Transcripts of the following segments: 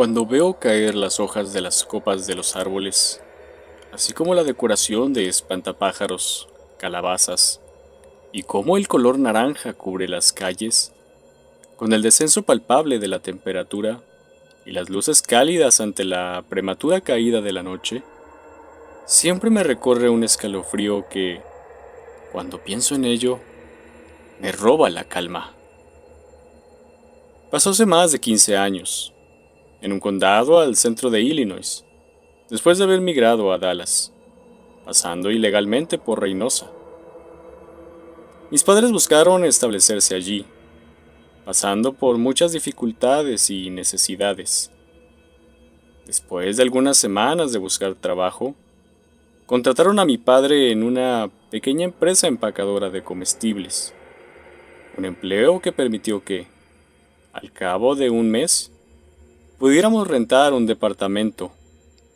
Cuando veo caer las hojas de las copas de los árboles, así como la decoración de espantapájaros, calabazas, y cómo el color naranja cubre las calles, con el descenso palpable de la temperatura y las luces cálidas ante la prematura caída de la noche, siempre me recorre un escalofrío que, cuando pienso en ello, me roba la calma. Pasó hace más de 15 años, en un condado al centro de Illinois, después de haber migrado a Dallas, pasando ilegalmente por Reynosa. Mis padres buscaron establecerse allí, pasando por muchas dificultades y necesidades. Después de algunas semanas de buscar trabajo, contrataron a mi padre en una pequeña empresa empacadora de comestibles, un empleo que permitió que, al cabo de un mes, pudiéramos rentar un departamento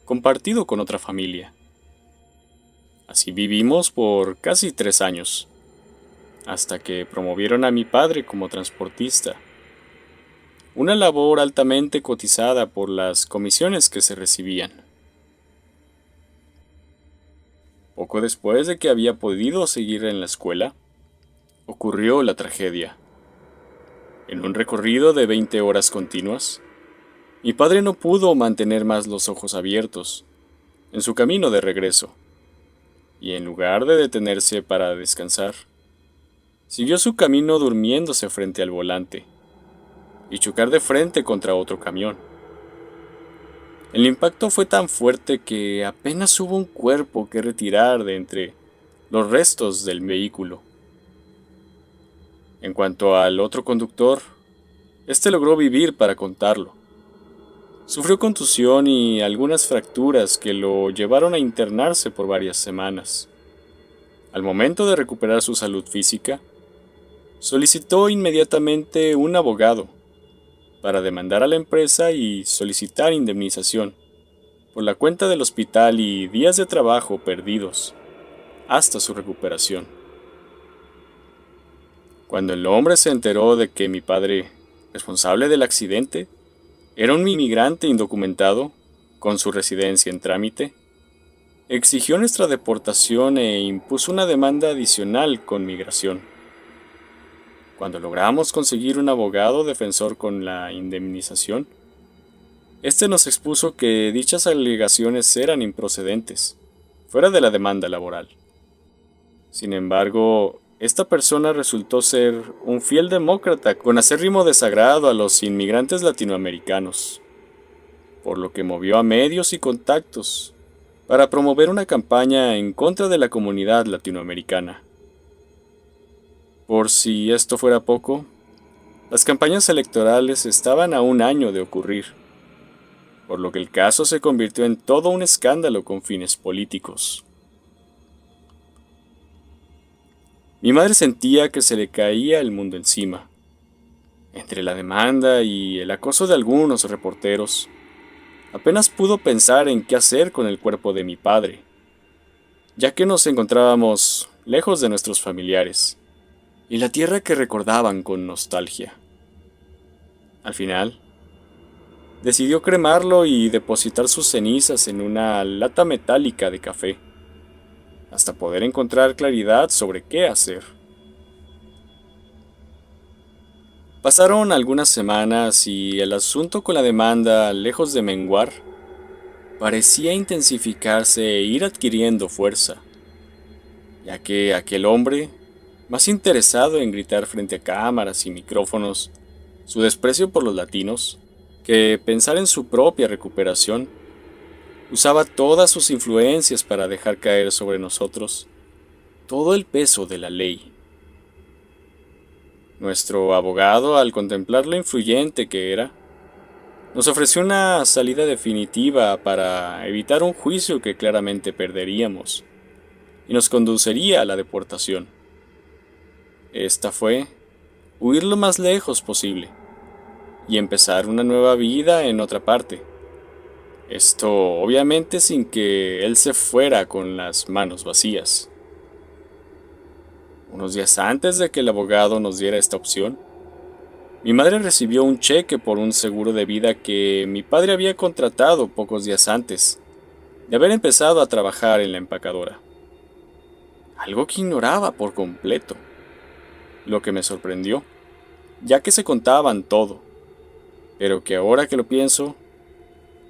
compartido con otra familia. Así vivimos por casi 3 años, hasta que promovieron a mi padre como transportista, una labor altamente cotizada por las comisiones que se recibían. Poco después de que había podido seguir en la escuela, ocurrió la tragedia. En un recorrido de 20 horas continuas, mi padre no pudo mantener más los ojos abiertos en su camino de regreso, y en lugar de detenerse para descansar, siguió su camino durmiéndose frente al volante y chocar de frente contra otro camión. El impacto fue tan fuerte que apenas hubo un cuerpo que retirar de entre los restos del vehículo. En cuanto al otro conductor, este logró vivir para contarlo. Sufrió contusión y algunas fracturas que lo llevaron a internarse por varias semanas. Al momento de recuperar su salud física, solicitó inmediatamente un abogado para demandar a la empresa y solicitar indemnización por la cuenta del hospital y días de trabajo perdidos hasta su recuperación. Cuando el hombre se enteró de que mi padre, responsable del accidente, era un inmigrante indocumentado con su residencia en trámite, exigió nuestra deportación e impuso una demanda adicional con migración. Cuando logramos conseguir un abogado defensor con la indemnización, este nos expuso que dichas alegaciones eran improcedentes, fuera de la demanda laboral. Sin embargo, esta persona resultó ser un fiel demócrata con acérrimo desagrado a los inmigrantes latinoamericanos, por lo que movió a medios y contactos para promover una campaña en contra de la comunidad latinoamericana. Por si esto fuera poco, las campañas electorales estaban a un año de ocurrir, por lo que el caso se convirtió en todo un escándalo con fines políticos. Mi madre sentía que se le caía el mundo encima. Entre la demanda y el acoso de algunos reporteros, apenas pudo pensar en qué hacer con el cuerpo de mi padre, ya que nos encontrábamos lejos de nuestros familiares y la tierra que recordaban con nostalgia. Al final, decidió cremarlo y depositar sus cenizas en una lata metálica de café, hasta poder encontrar claridad sobre qué hacer. Pasaron algunas semanas y el asunto con la demanda, lejos de menguar, parecía intensificarse e ir adquiriendo fuerza, ya que aquel hombre, más interesado en gritar frente a cámaras y micrófonos su desprecio por los latinos, que pensar en su propia recuperación, usaba todas sus influencias para dejar caer sobre nosotros todo el peso de la ley. Nuestro abogado, al contemplar lo influyente que era, nos ofreció una salida definitiva para evitar un juicio que claramente perderíamos y nos conduciría a la deportación. Esta fue huir lo más lejos posible y empezar una nueva vida en otra parte. Esto obviamente sin que él se fuera con las manos vacías. Unos días antes de que el abogado nos diera esta opción, Mi madre recibió un cheque por un seguro de vida que mi padre había contratado pocos días antes de haber empezado a trabajar en la empacadora. Algo que ignoraba por completo, lo que me sorprendió, ya que se contaban todo, pero que ahora que lo pienso,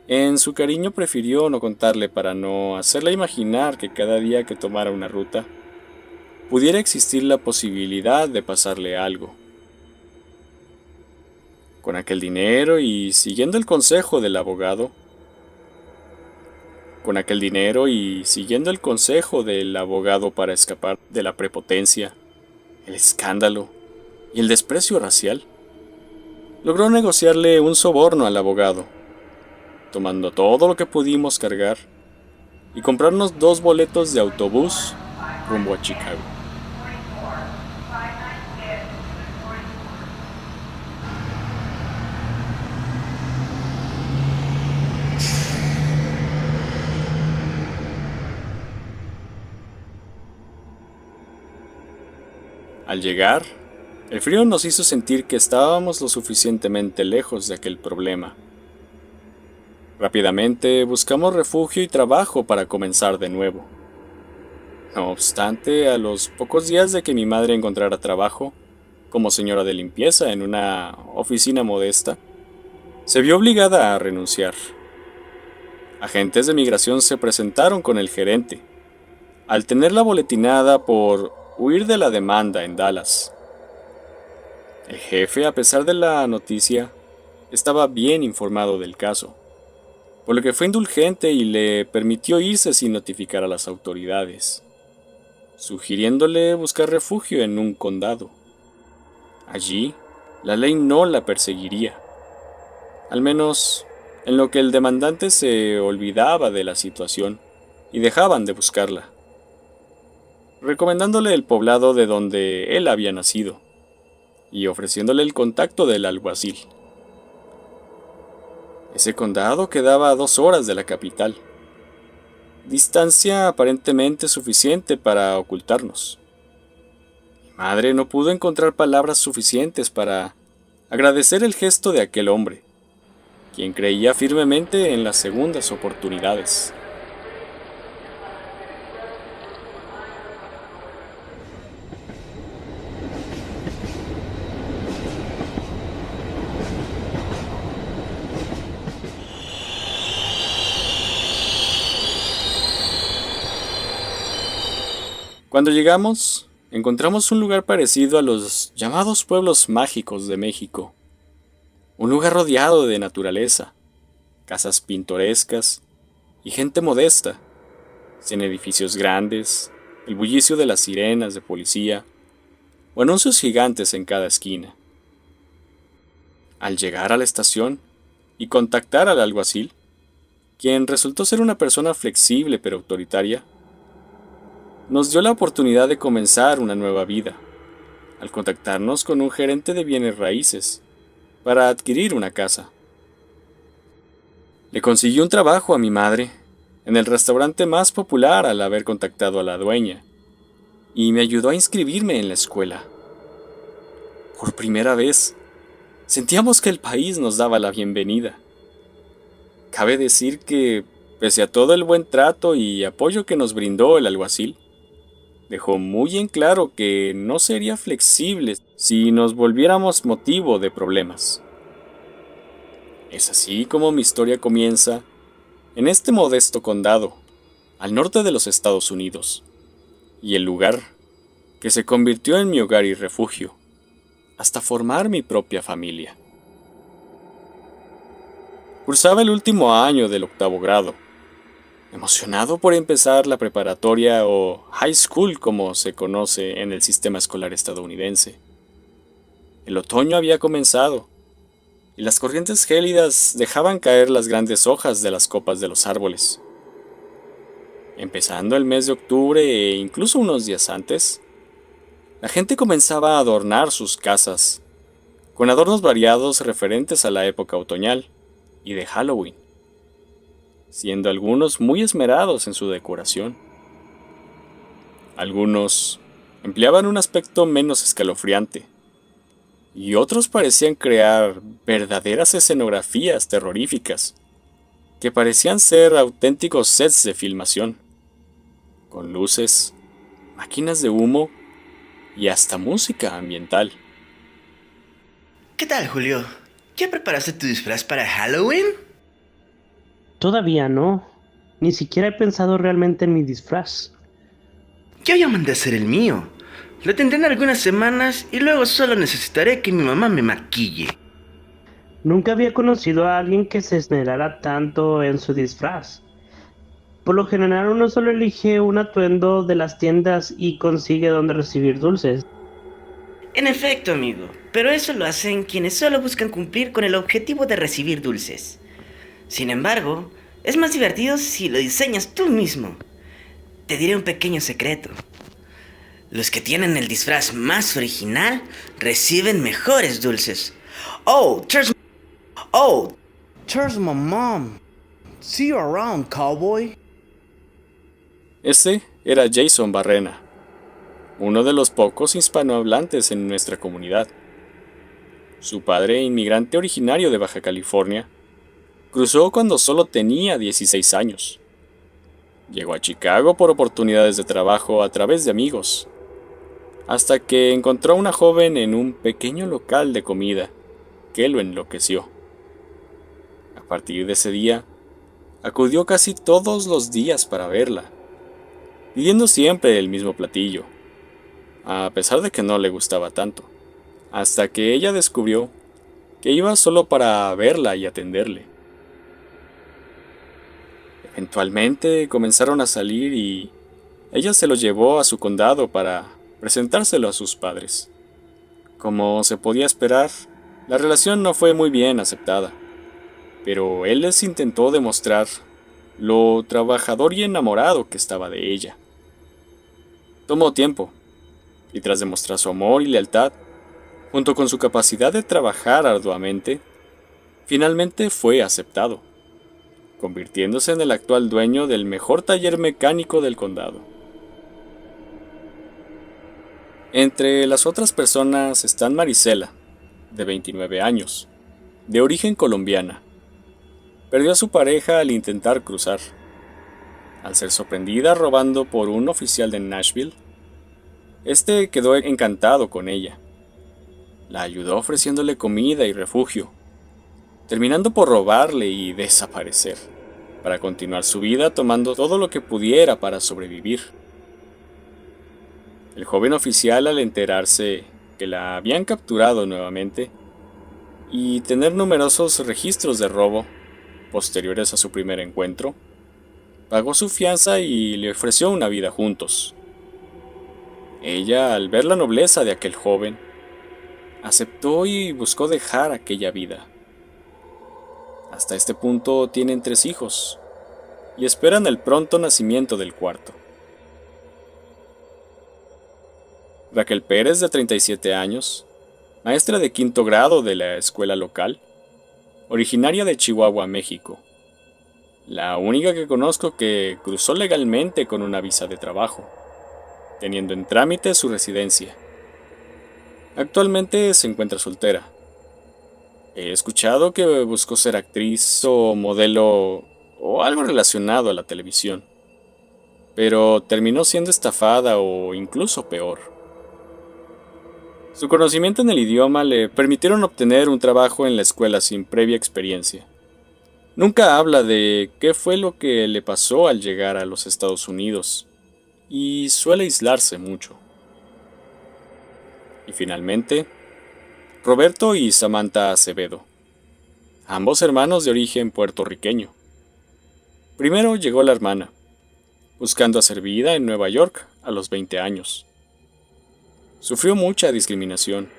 en su cariño prefirió no contarle para no hacerle imaginar que cada día que tomara una ruta, pudiera existir la posibilidad de pasarle algo. Con aquel dinero y siguiendo el consejo del abogado, para escapar de la prepotencia, el escándalo y el desprecio racial, logró negociarle un soborno al abogado, tomando todo lo que pudimos cargar y comprarnos 2 boletos de autobús rumbo a Chicago. Al llegar, el frío nos hizo sentir que estábamos lo suficientemente lejos de aquel problema. Rápidamente buscamos refugio y trabajo para comenzar de nuevo. No obstante, a los pocos días de que mi madre encontrara trabajo, como señora de limpieza en una oficina modesta, se vio obligada a renunciar. Agentes de migración se presentaron con el gerente, al tenerla boletinada por huir de la demanda en Dallas. El jefe, a pesar de la noticia, estaba bien informado del caso, por lo que fue indulgente y le permitió irse sin notificar a las autoridades, sugiriéndole buscar refugio en un condado. Allí, la ley no la perseguiría, al menos en lo que el demandante se olvidaba de la situación y dejaban de buscarla, recomendándole el poblado de donde él había nacido y ofreciéndole el contacto del alguacil. Ese condado quedaba a 2 horas de la capital, distancia aparentemente suficiente para ocultarnos. Mi madre no pudo encontrar palabras suficientes para agradecer el gesto de aquel hombre, quien creía firmemente en las segundas oportunidades. Cuando llegamos, encontramos un lugar parecido a los llamados pueblos mágicos de México. Un lugar rodeado de naturaleza, casas pintorescas y gente modesta, sin edificios grandes, el bullicio de las sirenas de policía o anuncios gigantes en cada esquina. Al llegar a la estación y contactar al alguacil, quien resultó ser una persona flexible pero autoritaria, nos dio la oportunidad de comenzar una nueva vida, al contactarnos con un gerente de bienes raíces para adquirir una casa. Le consiguió un trabajo a mi madre en el restaurante más popular al haber contactado a la dueña, y me ayudó a inscribirme en la escuela. Por primera vez, sentíamos que el país nos daba la bienvenida. Cabe decir que, pese a todo el buen trato y apoyo que nos brindó el alguacil, dejó muy en claro que no sería flexible si nos volviéramos motivo de problemas. Es así como mi historia comienza en este modesto condado, al norte de los Estados Unidos, y el lugar que se convirtió en mi hogar y refugio, hasta formar mi propia familia. Cursaba el último año del 8º grado, emocionado por empezar la preparatoria o high school como se conoce en el sistema escolar estadounidense. El otoño había comenzado, y las corrientes gélidas dejaban caer las grandes hojas de las copas de los árboles. Empezando el mes de octubre e incluso unos días antes, la gente comenzaba a adornar sus casas, con adornos variados referentes a la época otoñal y de Halloween, siendo algunos muy esmerados en su decoración. Algunos empleaban un aspecto menos escalofriante, y otros parecían crear verdaderas escenografías terroríficas, que parecían ser auténticos sets de filmación, con luces, máquinas de humo y hasta música ambiental. ¿Qué tal, Julio? ¿Ya preparaste tu disfraz para Halloween? Todavía no. Ni siquiera he pensado realmente en mi disfraz. Yo ya mandé a hacer el mío. Lo tendré en algunas semanas y luego solo necesitaré que mi mamá me maquille. Nunca había conocido a alguien que se esmerara tanto en su disfraz. Por lo general uno solo elige un atuendo de las tiendas y consigue donde recibir dulces. En efecto, amigo, pero eso lo hacen quienes solo buscan cumplir con el objetivo de recibir dulces. Sin embargo, es más divertido si lo diseñas tú mismo. Te diré un pequeño secreto. Los que tienen el disfraz más original reciben mejores dulces. Oh, there's my mom. See you around, cowboy. Este era Jason Barrena, uno de los pocos hispanohablantes en nuestra comunidad. Su padre, inmigrante originario de Baja California, cruzó cuando solo tenía 16 años. Llegó a Chicago por oportunidades de trabajo a través de amigos, hasta que encontró a una joven en un pequeño local de comida que lo enloqueció. A partir de ese día, acudió casi todos los días para verla, pidiendo siempre el mismo platillo, a pesar de que no le gustaba tanto, hasta que ella descubrió que iba solo para verla y atenderle. Eventualmente comenzaron a salir y ella se lo llevó a su condado para presentárselo a sus padres. Como se podía esperar, la relación no fue muy bien aceptada, pero él les intentó demostrar lo trabajador y enamorado que estaba de ella. Tomó tiempo, y tras demostrar su amor y lealtad, junto con su capacidad de trabajar arduamente, finalmente fue aceptado, convirtiéndose en el actual dueño del mejor taller mecánico del condado. Entre las otras personas están Marisela, de 29 años, de origen colombiana. Perdió a su pareja al intentar cruzar. Al ser sorprendida robando por un oficial de Nashville, este quedó encantado con ella. La ayudó ofreciéndole comida y refugio, terminando por robarle y desaparecer, para continuar su vida tomando todo lo que pudiera para sobrevivir. El joven oficial, al enterarse que la habían capturado nuevamente y tener numerosos registros de robo posteriores a su primer encuentro, pagó su fianza y le ofreció una vida juntos. Ella, al ver la nobleza de aquel joven, aceptó y buscó dejar aquella vida. Hasta este punto tienen 3 hijos y esperan el pronto nacimiento del cuarto. Raquel Pérez, de 37 años, maestra de 5º grado de la escuela local, originaria de Chihuahua, México. La única que conozco que cruzó legalmente con una visa de trabajo, teniendo en trámite su residencia. Actualmente se encuentra soltera. He escuchado que buscó ser actriz o modelo o algo relacionado a la televisión, pero terminó siendo estafada o incluso peor. Su conocimiento en el idioma le permitieron obtener un trabajo en la escuela sin previa experiencia. Nunca habla de qué fue lo que le pasó al llegar a los Estados Unidos, y suele aislarse mucho. Y finalmente, Roberto y Samantha Acevedo, ambos hermanos de origen puertorriqueño. Primero llegó la hermana, buscando hacer vida en Nueva York a los 20 años. Sufrió mucha discriminación,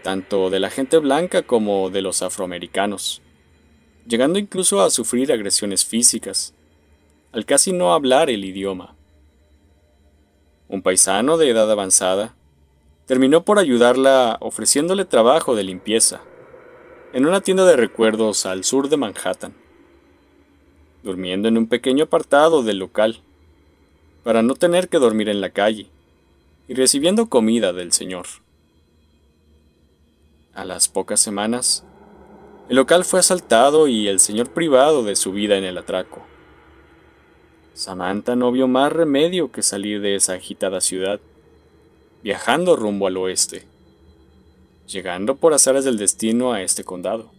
tanto de la gente blanca como de los afroamericanos, llegando incluso a sufrir agresiones físicas, al casi no hablar el idioma. Un paisano de edad avanzada terminó por ayudarla ofreciéndole trabajo de limpieza en una tienda de recuerdos al sur de Manhattan, durmiendo en un pequeño apartado del local, para no tener que dormir en la calle, y recibiendo comida del señor. A las pocas semanas, el local fue asaltado y el señor privado de su vida en el atraco. Samantha no vio más remedio que salir de esa agitada ciudad, viajando rumbo al oeste, llegando por azares del destino a este condado.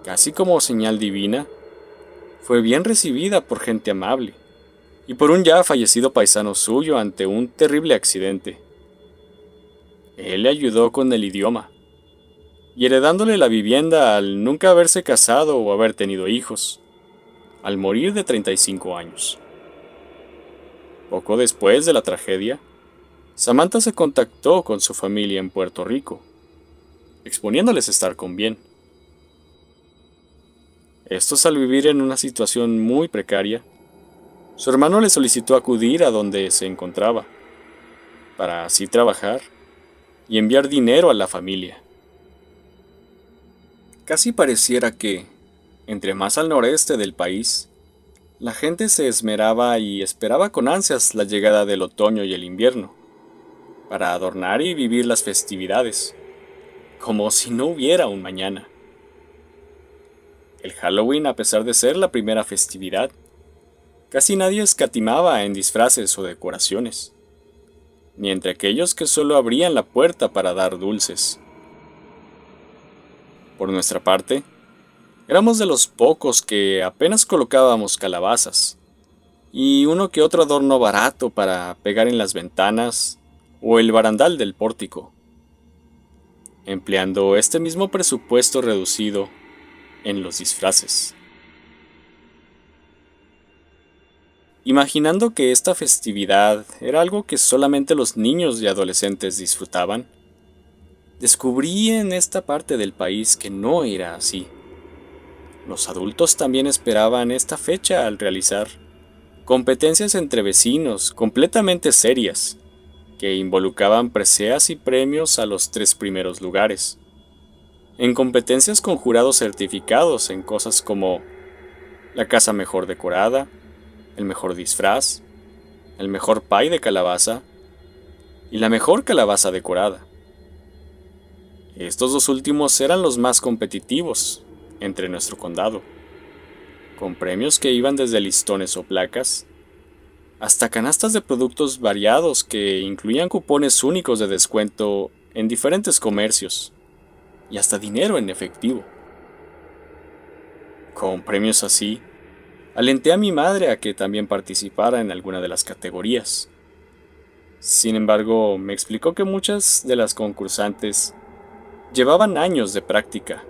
Casi como señal divina, fue bien recibida por gente amable y por un ya fallecido paisano suyo ante un terrible accidente. Él le ayudó con el idioma, y heredándole la vivienda al nunca haberse casado o haber tenido hijos, al morir de 35 años. Poco después de la tragedia, Samantha se contactó con su familia en Puerto Rico, exponiéndoles estar con bien. Estos, al vivir en una situación muy precaria, su hermano le solicitó acudir a donde se encontraba, para así trabajar y enviar dinero a la familia. Casi pareciera que, entre más al noreste del país, la gente se esmeraba y esperaba con ansias la llegada del otoño y el invierno, para adornar y vivir las festividades, como si no hubiera un mañana. El Halloween, a pesar de ser la primera festividad, casi nadie escatimaba en disfraces o decoraciones, ni entre aquellos que solo abrían la puerta para dar dulces. Por nuestra parte, éramos de los pocos que apenas colocábamos calabazas, y uno que otro adorno barato para pegar en las ventanas o el barandal del pórtico, empleando este mismo presupuesto reducido en los disfraces. Imaginando que esta festividad era algo que solamente los niños y adolescentes disfrutaban, descubrí en esta parte del país que no era así. Los adultos también esperaban esta fecha al realizar competencias entre vecinos completamente serias, que involucraban preseas y premios a los 3 primeros lugares, en competencias con jurados certificados en cosas como la casa mejor decorada, el mejor disfraz, el mejor pie de calabaza y la mejor calabaza decorada. Estos dos últimos eran los más competitivos entre nuestro condado, con premios que iban desde listones o placas hasta canastas de productos variados que incluían cupones únicos de descuento en diferentes comercios y hasta dinero en efectivo. Con premios así, alenté a mi madre a que también participara en alguna de las categorías. Sin embargo, me explicó que muchas de las concursantes llevaban años de práctica,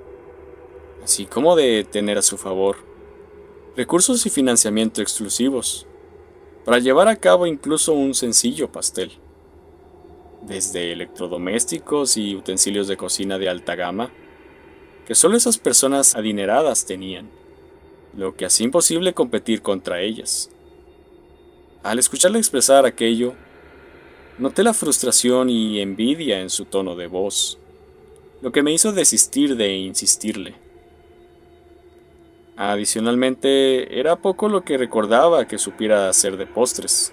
así como de tener a su favor recursos y financiamiento exclusivos, para llevar a cabo incluso un sencillo pastel. Desde electrodomésticos y utensilios de cocina de alta gama, que solo esas personas adineradas tenían, lo que hacía imposible competir contra ellas. Al escucharle expresar aquello, noté la frustración y envidia en su tono de voz, lo que me hizo desistir de insistirle. Adicionalmente, era poco lo que recordaba que supiera hacer de postres.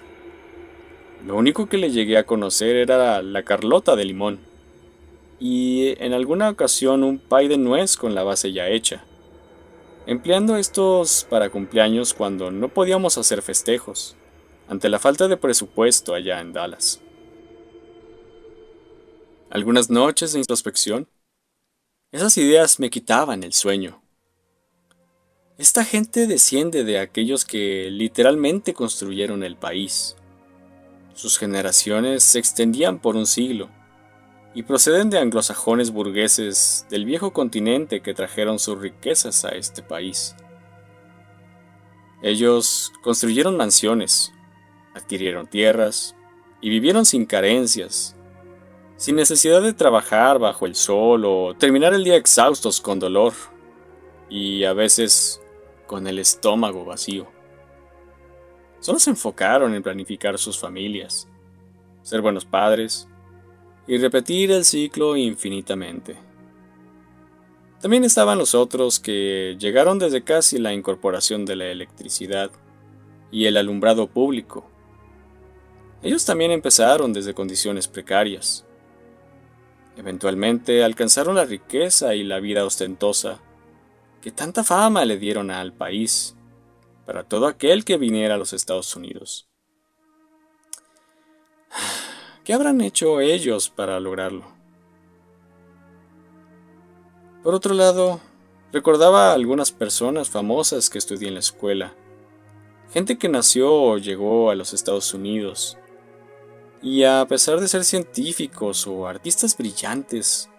Lo único que le llegué a conocer era la Carlota de limón, y en alguna ocasión un pie de nuez con la base ya hecha, empleando estos para cumpleaños cuando no podíamos hacer festejos, ante la falta de presupuesto allá en Dallas. Algunas noches de introspección, esas ideas me quitaban el sueño. Esta gente desciende de aquellos que literalmente construyeron el país. Sus generaciones se extendían por un siglo y proceden de anglosajones burgueses del viejo continente que trajeron sus riquezas a este país. Ellos construyeron mansiones, adquirieron tierras y vivieron sin carencias, sin necesidad de trabajar bajo el sol o terminar el día exhaustos con dolor y a veces con el estómago vacío. Solo se enfocaron en planificar sus familias, ser buenos padres y repetir el ciclo infinitamente. También estaban los otros que llegaron desde casi la incorporación de la electricidad y el alumbrado público. Ellos también empezaron desde condiciones precarias, Eventualmente alcanzaron la riqueza y la vida ostentosa que tanta fama le dieron al país para todo aquel que viniera a los Estados Unidos. ¿Qué habrán hecho ellos para lograrlo? Por otro lado, recordaba a algunas personas famosas que estudié en la escuela, gente que nació o llegó a los Estados Unidos, y a pesar de ser científicos o artistas brillantes,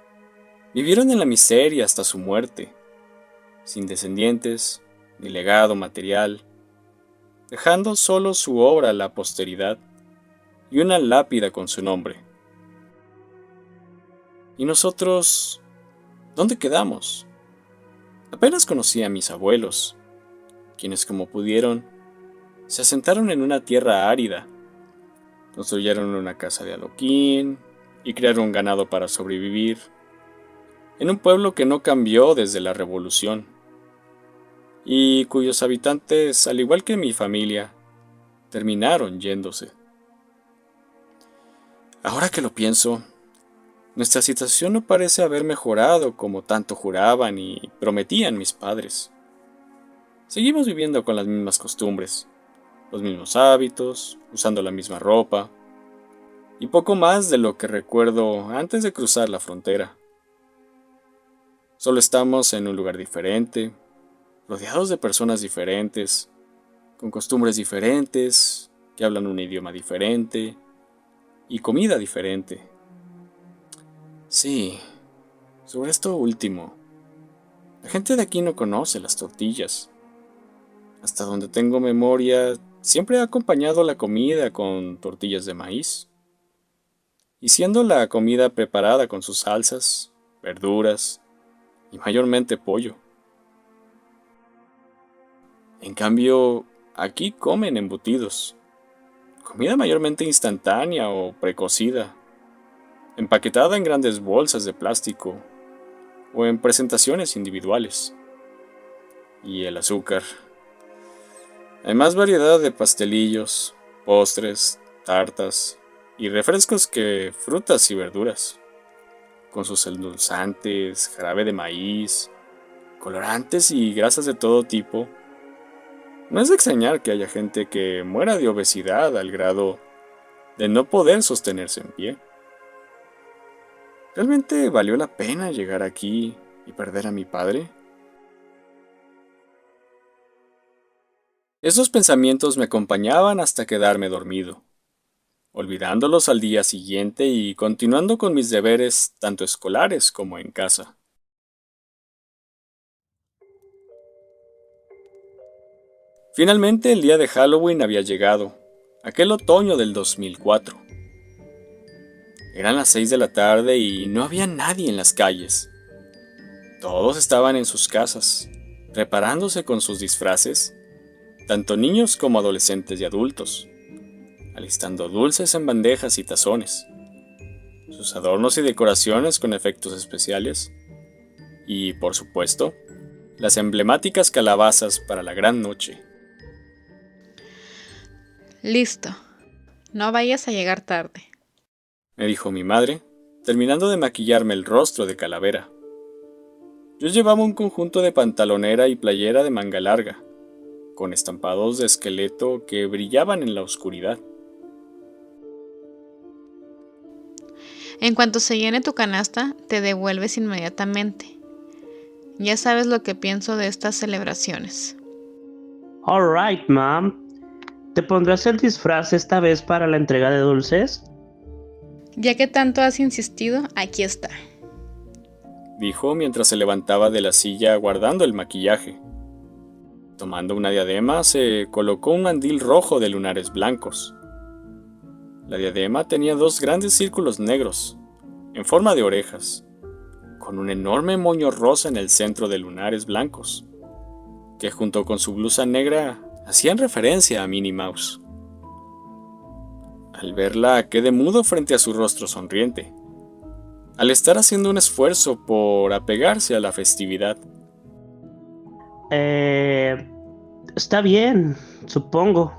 vivieron en la miseria hasta su muerte, sin descendientes ni legado material, dejando solo su obra a la posteridad y una lápida con su nombre. ¿Y nosotros dónde quedamos? Apenas conocí a mis abuelos, quienes como pudieron, se asentaron en una tierra árida, construyeron una casa de adoquín y criaron ganado para sobrevivir, en un pueblo que no cambió desde la Revolución, y cuyos habitantes, al igual que mi familia, terminaron yéndose. Ahora que lo pienso, nuestra situación no parece haber mejorado como tanto juraban y prometían mis padres. Seguimos viviendo con las mismas costumbres, los mismos hábitos, usando la misma ropa, y poco más de lo que recuerdo antes de cruzar la frontera. Solo estamos en un lugar diferente, rodeados de personas diferentes, con costumbres diferentes, que hablan un idioma diferente y comida diferente. Sí, sobre esto último, la gente de aquí no conoce las tortillas. Hasta donde tengo memoria, siempre ha acompañado la comida con tortillas de maíz. Y siendo la comida preparada con sus salsas, verduras y mayormente pollo. En cambio, aquí comen embutidos, comida mayormente instantánea o precocida, empaquetada en grandes bolsas de plástico o en presentaciones individuales. Y el azúcar. Hay más variedad de pastelillos, postres, tartas y refrescos que frutas y verduras, con sus endulzantes, jarabe de maíz, colorantes y grasas de todo tipo. No es de extrañar que haya gente que muera de obesidad al grado de no poder sostenerse en pie. ¿Realmente valió la pena llegar aquí y perder a mi padre? Esos pensamientos me acompañaban hasta quedarme dormido, olvidándolos al día siguiente y continuando con mis deberes tanto escolares como en casa. Finalmente el día de Halloween había llegado, aquel otoño del 2004. Eran las 6 de la tarde y no había nadie en las calles. Todos estaban en sus casas, preparándose con sus disfraces, tanto niños como adolescentes y adultos, alistando dulces en bandejas y tazones, sus adornos y decoraciones con efectos especiales, y, por supuesto, las emblemáticas calabazas para la gran noche. Listo, no vayas a llegar tarde, me dijo mi madre, terminando de maquillarme el rostro de calavera. Yo llevaba un conjunto de pantalonera y playera de manga larga, con estampados de esqueleto que brillaban en la oscuridad. En cuanto se llene tu canasta, te devuelves inmediatamente. Ya sabes lo que pienso de estas celebraciones. All right, mom. ¿Te pondrás el disfraz esta vez para la entrega de dulces? Ya que tanto has insistido, aquí está. Dijo mientras se levantaba de la silla guardando el maquillaje. Tomando una diadema, se colocó un mandil rojo de lunares blancos. La diadema tenía 2 grandes círculos negros, en forma de orejas, con un enorme moño rosa en el centro de lunares blancos, que junto con su blusa negra hacían referencia a Minnie Mouse. Al verla quedé mudo frente a su rostro sonriente, al estar haciendo un esfuerzo por apegarse a la festividad. Está bien, supongo.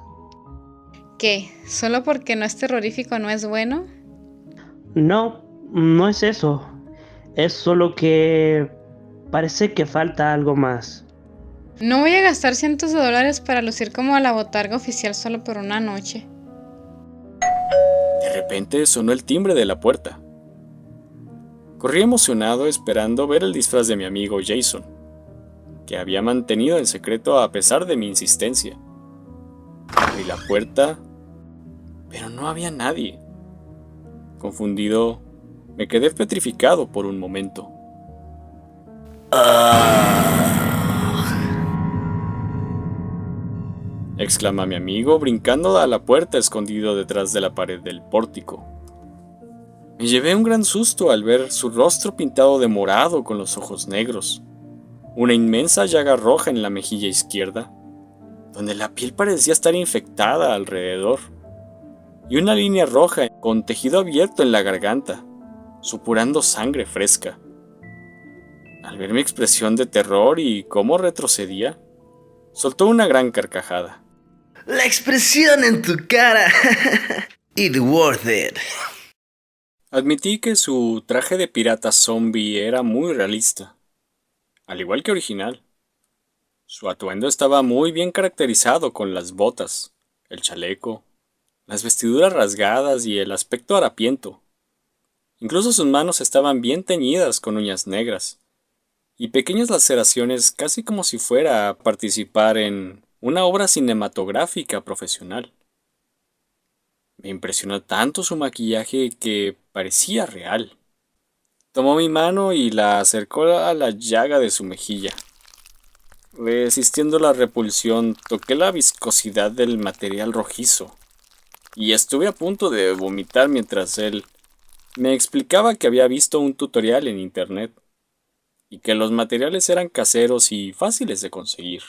¿Qué? ¿Solo porque no es terrorífico no es bueno? No, No es eso. Es solo que parece que falta algo más. No voy a gastar cientos de dólares para lucir como la botarga oficial solo por una noche. De repente sonó el timbre de la puerta. Corrí emocionado esperando ver el disfraz de mi amigo Jason, que había mantenido en secreto a pesar de mi insistencia. Abrí la puerta, pero no había nadie. Confundido, me quedé petrificado por un momento. Exclama mi amigo brincando a la puerta escondido detrás de la pared del pórtico. Me llevé un gran susto al ver su rostro pintado de morado con los ojos negros, una inmensa llaga roja en la mejilla izquierda, donde la piel parecía estar infectada alrededor, y una línea roja con tejido abierto en la garganta, supurando sangre fresca. Al ver mi expresión de terror y cómo retrocedía, soltó una gran carcajada. La expresión en tu cara. It worth it. Admití que su traje de pirata zombie era muy realista, al igual que original. Su atuendo estaba muy bien caracterizado con las botas, el chaleco, las vestiduras rasgadas y el aspecto harapiento. Incluso sus manos estaban bien teñidas con uñas negras, y pequeñas laceraciones casi como si fuera a participar en una obra cinematográfica profesional. Me impresionó tanto su maquillaje que parecía real. Tomó mi mano y la acercó a la llaga de su mejilla. Resistiendo la repulsión, toqué la viscosidad del material rojizo, y estuve a punto de vomitar mientras él me explicaba que había visto un tutorial en internet, y que los materiales eran caseros y fáciles de conseguir.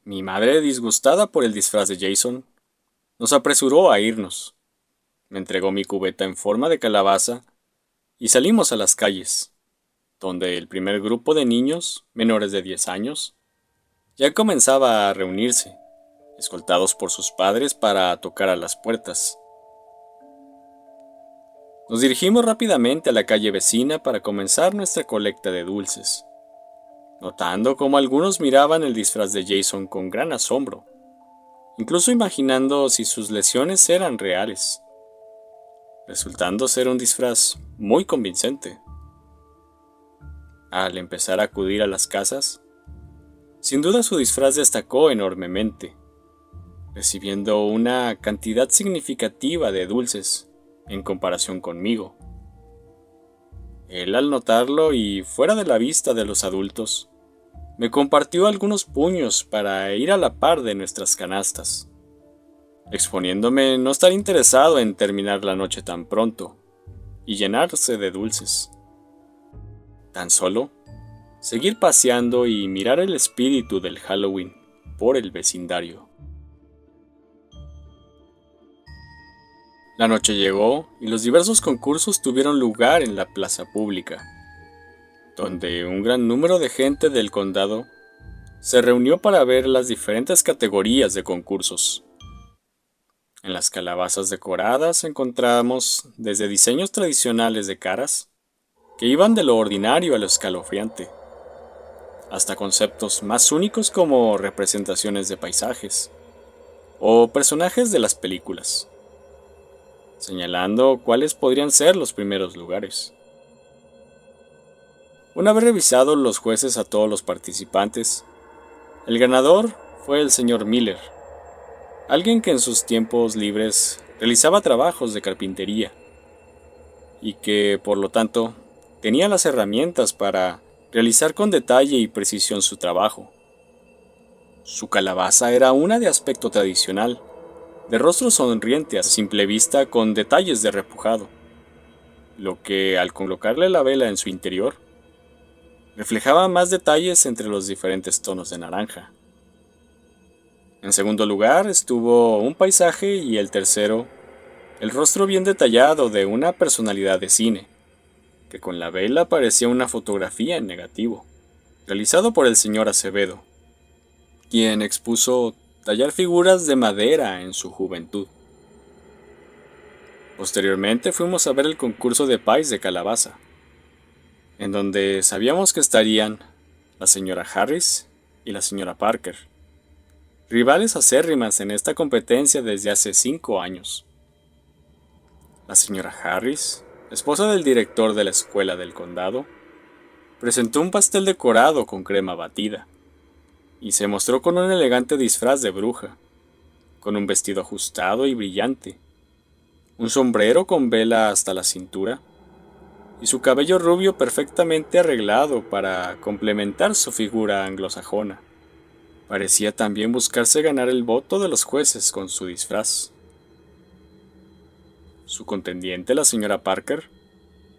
Mi madre, disgustada por el disfraz de Jason, nos apresuró a irnos. Me entregó mi cubeta en forma de calabaza y salimos a las calles, donde el primer grupo de niños, menores de 10 años, ya comenzaba a reunirse, escoltados por sus padres para tocar a las puertas. Nos dirigimos rápidamente a la calle vecina para comenzar nuestra colecta de dulces, notando cómo algunos miraban el disfraz de Jason con gran asombro, incluso imaginando si sus lesiones eran reales, resultando ser un disfraz muy convincente. Al empezar a acudir a las casas, sin duda su disfraz destacó enormemente, recibiendo una cantidad significativa de dulces en comparación conmigo. Él, al notarlo y fuera de la vista de los adultos, me compartió algunos puños para ir a la par de nuestras canastas, exponiéndome no estar interesado en terminar la noche tan pronto y llenarse de dulces. Tan solo seguir paseando y mirar el espíritu del Halloween por el vecindario. La noche llegó y los diversos concursos tuvieron lugar en la plaza pública, donde un gran número de gente del condado se reunió para ver las diferentes categorías de concursos. En las calabazas decoradas encontramos desde diseños tradicionales de caras, que iban de lo ordinario a lo escalofriante, hasta conceptos más únicos como representaciones de paisajes o personajes de las películas, señalando cuáles podrían ser los primeros lugares. Una vez revisados los jueces a todos los participantes, el ganador fue el señor Miller, alguien que en sus tiempos libres realizaba trabajos de carpintería y que, por lo tanto, tenía las herramientas para realizar con detalle y precisión su trabajo. Su calabaza era una de aspecto tradicional, de rostro sonriente a simple vista con detalles de repujado, lo que, al colocarle la vela en su interior, reflejaba más detalles entre los diferentes tonos de naranja. En segundo lugar estuvo un paisaje y el tercero, el rostro bien detallado de una personalidad de cine, que con la vela parecía una fotografía en negativo, realizado por el señor Acevedo, quien expuso tallar figuras de madera en su juventud. Posteriormente fuimos a ver el concurso de pies de calabaza, en donde sabíamos que estarían la señora Harris y la señora Parker, rivales acérrimas en esta competencia desde hace 5 años. La señora Harris, esposa del director de la escuela del condado, presentó un pastel decorado con crema batida y se mostró con un elegante disfraz de bruja, con un vestido ajustado y brillante, un sombrero con vela hasta la cintura y su cabello rubio perfectamente arreglado para complementar su figura anglosajona. Parecía también buscarse ganar el voto de los jueces con su disfraz. Su contendiente, la señora Parker,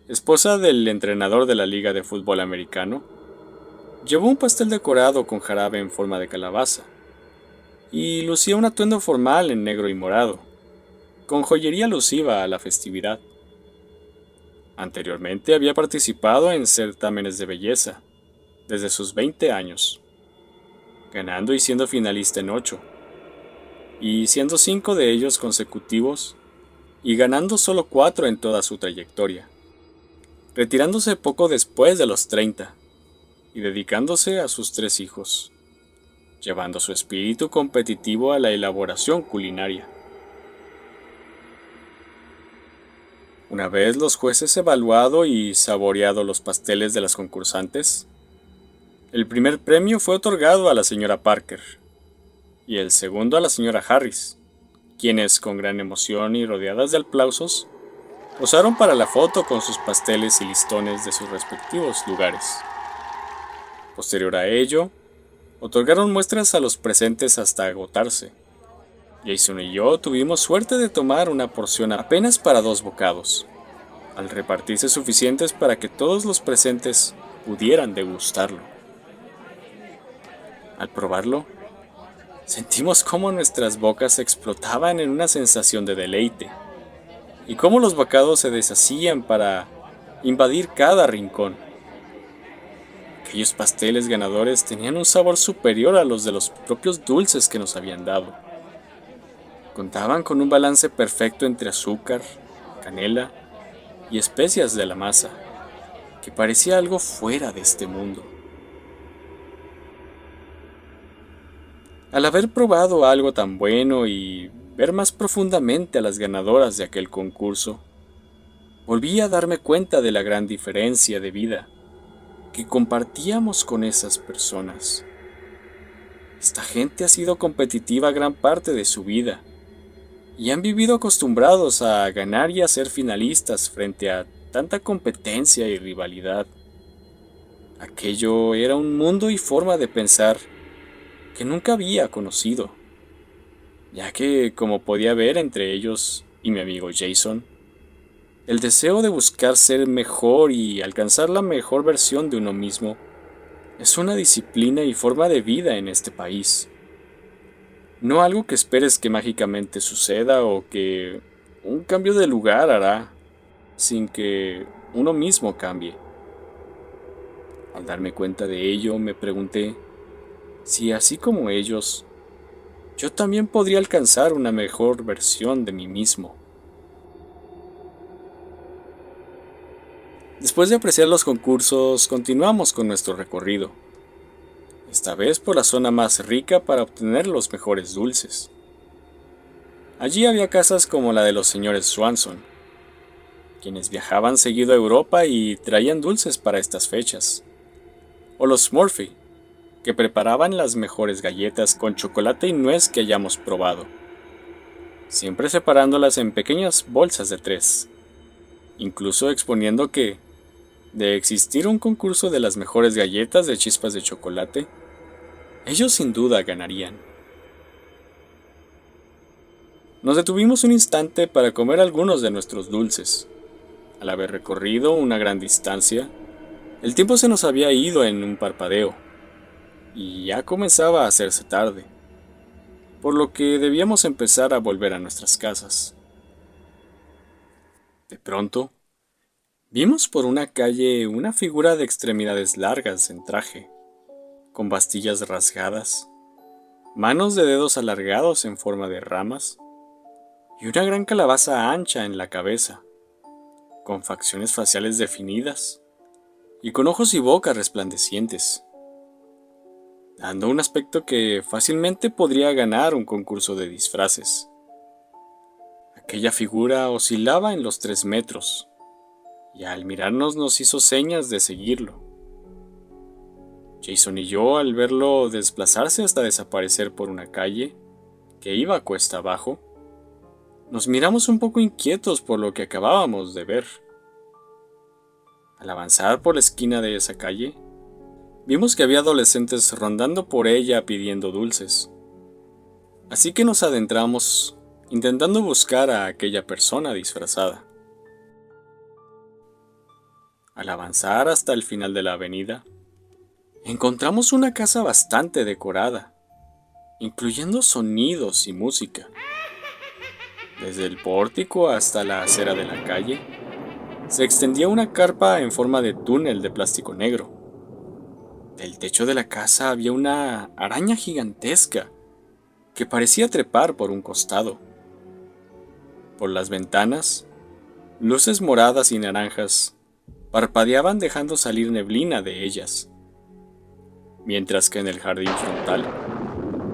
esposa del entrenador de la Liga de Fútbol Americano, llevó un pastel decorado con jarabe en forma de calabaza y lucía un atuendo formal en negro y morado, con joyería alusiva a la festividad. Anteriormente había participado en certámenes de belleza, desde sus 20 años, ganando y siendo finalista en 8, y siendo 5 de ellos consecutivos, y ganando solo 4 en toda su trayectoria, retirándose poco después de los 30, y dedicándose a sus 3 hijos, llevando su espíritu competitivo a la elaboración culinaria. Una vez los jueces evaluado y saboreado los pasteles de las concursantes, el primer premio fue otorgado a la señora Parker y el segundo a la señora Harris, quienes con gran emoción y rodeadas de aplausos posaron para la foto con sus pasteles y listones de sus respectivos lugares. Posterior a ello, otorgaron muestras a los presentes hasta agotarse. Jason y yo tuvimos suerte de tomar una porción apenas para 2 bocados, al repartirse suficientes para que todos los presentes pudieran degustarlo. Al probarlo, sentimos cómo nuestras bocas explotaban en una sensación de deleite, y cómo los bocados se deshacían para invadir cada rincón. Aquellos pasteles ganadores tenían un sabor superior a los de los propios dulces que nos habían dado. Contaban con un balance perfecto entre azúcar, canela y especias de la masa, que parecía algo fuera de este mundo. Al haber probado algo tan bueno y ver más profundamente a las ganadoras de aquel concurso, volví a darme cuenta de la gran diferencia de vida que compartíamos con esas personas. Esta gente ha sido competitiva gran parte de su vida y han vivido acostumbrados a ganar y a ser finalistas frente a tanta competencia y rivalidad. Aquello era un mundo y forma de pensar que nunca había conocido, ya que, como podía ver entre ellos y mi amigo Jason, el deseo de buscar ser mejor y alcanzar la mejor versión de uno mismo es una disciplina y forma de vida en este país. No algo que esperes que mágicamente suceda o que un cambio de lugar hará sin que uno mismo cambie. Al darme cuenta de ello, me pregunté si, así como ellos, yo también podría alcanzar una mejor versión de mí mismo. Después de apreciar los concursos, continuamos con nuestro recorrido, esta vez por la zona más rica para obtener los mejores dulces. Allí había casas como la de los señores Swanson, quienes viajaban seguido a Europa y traían dulces para estas fechas, o los Murphy, que preparaban las mejores galletas con chocolate y nuez que hayamos probado, siempre separándolas en pequeñas bolsas de 3, incluso exponiendo que, de existir un concurso de las mejores galletas de chispas de chocolate, ellos sin duda ganarían. Nos detuvimos un instante para comer algunos de nuestros dulces. Al haber recorrido una gran distancia, el tiempo se nos había ido en un parpadeo, y ya comenzaba a hacerse tarde, por lo que debíamos empezar a volver a nuestras casas. De pronto, vimos por una calle una figura de extremidades largas en traje, con bastillas rasgadas, manos de dedos alargados en forma de ramas, y una gran calabaza ancha en la cabeza, con facciones faciales definidas y con ojos y boca resplandecientes, dando un aspecto que fácilmente podría ganar un concurso de disfraces. Aquella figura oscilaba en los 3 metros, y al mirarnos nos hizo señas de seguirlo. Jason y yo, al verlo desplazarse hasta desaparecer por una calle que iba cuesta abajo, nos miramos un poco inquietos por lo que acabábamos de ver. Al avanzar por la esquina de esa calle, vimos que había adolescentes rondando por ella pidiendo dulces. Así que nos adentramos intentando buscar a aquella persona disfrazada. Al avanzar hasta el final de la avenida, encontramos una casa bastante decorada, incluyendo sonidos y música. Desde el pórtico hasta la acera de la calle, se extendía una carpa en forma de túnel de plástico negro. Del techo de la casa había una araña gigantesca que parecía trepar por un costado. Por las ventanas, luces moradas y naranjas parpadeaban dejando salir neblina de ellas, mientras que en el jardín frontal,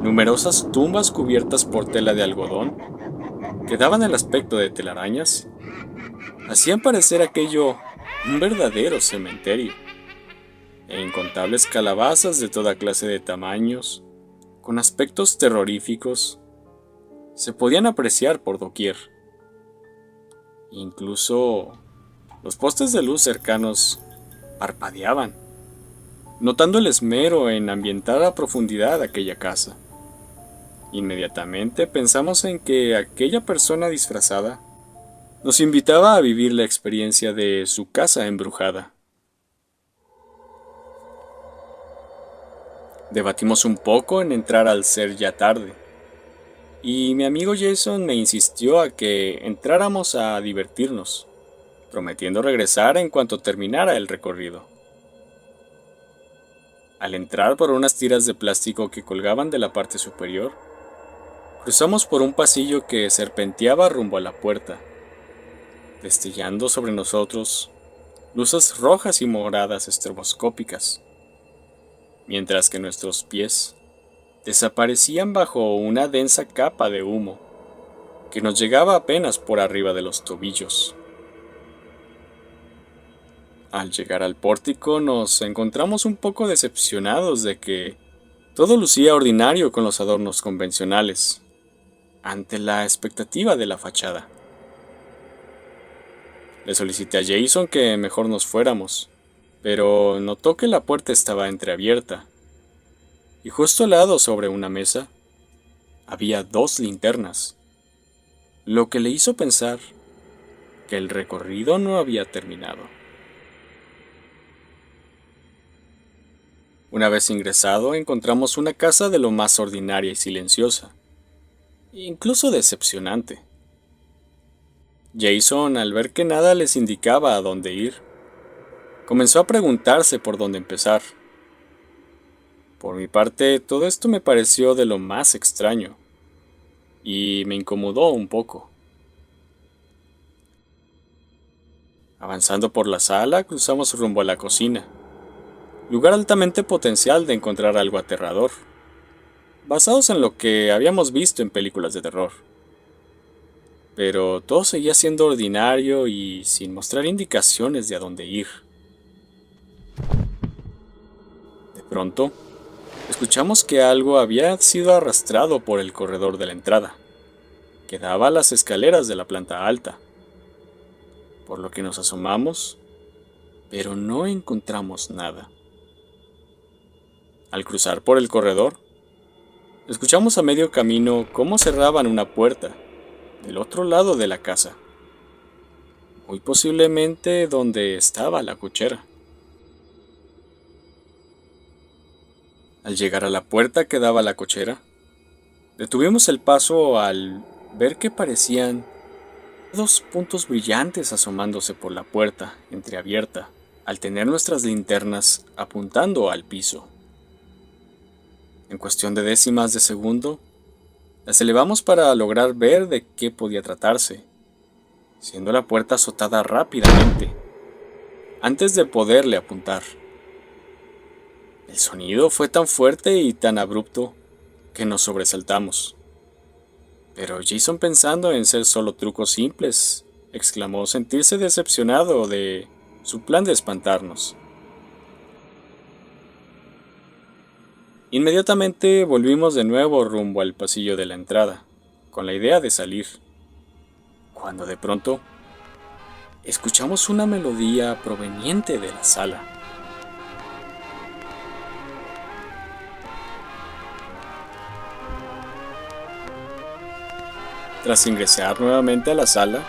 numerosas tumbas cubiertas por tela de algodón, que daban el aspecto de telarañas, hacían parecer aquello un verdadero cementerio, e incontables calabazas de toda clase de tamaños, con aspectos terroríficos, se podían apreciar por doquier. Incluso los postes de luz cercanos parpadeaban, notando el esmero en ambientar a profundidad aquella casa. Inmediatamente pensamos en que aquella persona disfrazada nos invitaba a vivir la experiencia de su casa embrujada. Debatimos un poco en entrar al ser ya tarde, y mi amigo Jason me insistió a que entráramos a divertirnos, prometiendo regresar en cuanto terminara el recorrido. Al entrar por unas tiras de plástico que colgaban de la parte superior, cruzamos por un pasillo que serpenteaba rumbo a la puerta, destellando sobre nosotros luces rojas y moradas estroboscópicas, mientras que nuestros pies desaparecían bajo una densa capa de humo que nos llegaba apenas por arriba de los tobillos. Al llegar al pórtico nos encontramos un poco decepcionados de que todo lucía ordinario con los adornos convencionales, ante la expectativa de la fachada. Le solicité a Jason que mejor nos fuéramos, pero notó que la puerta estaba entreabierta, y justo al lado sobre una mesa había 2 linternas, lo que le hizo pensar que el recorrido no había terminado. Una vez ingresado, encontramos una casa de lo más ordinaria y silenciosa, incluso decepcionante. Jason, al ver que nada les indicaba a dónde ir, comenzó a preguntarse por dónde empezar. Por mi parte, todo esto me pareció de lo más extraño, y me incomodó un poco. Avanzando por la sala, cruzamos rumbo a la cocina, lugar altamente potencial de encontrar algo aterrador, basados en lo que habíamos visto en películas de terror. Pero todo seguía siendo ordinario y sin mostrar indicaciones de a dónde ir. De pronto, escuchamos que algo había sido arrastrado por el corredor de la entrada, que daba a las escaleras de la planta alta, por lo que nos asomamos, pero no encontramos nada. Al cruzar por el corredor, escuchamos a medio camino cómo cerraban una puerta del otro lado de la casa, muy posiblemente donde estaba la cochera. Al llegar a la puerta que daba a la cochera, detuvimos el paso al ver que parecían 2 puntos brillantes asomándose por la puerta entreabierta, al tener nuestras linternas apuntando al piso. En cuestión de décimas de segundo, Las elevamos para lograr ver de qué podía tratarse, siendo la puerta azotada rápidamente, antes de poderle apuntar. El sonido fue tan fuerte y tan abrupto que nos sobresaltamos. Pero Jason, pensando en ser solo trucos simples, exclamó sentirse decepcionado de su plan de espantarnos. Inmediatamente volvimos de nuevo rumbo al pasillo de la entrada, con la idea de salir, cuando de pronto escuchamos una melodía proveniente de la sala. Tras ingresar nuevamente a la sala,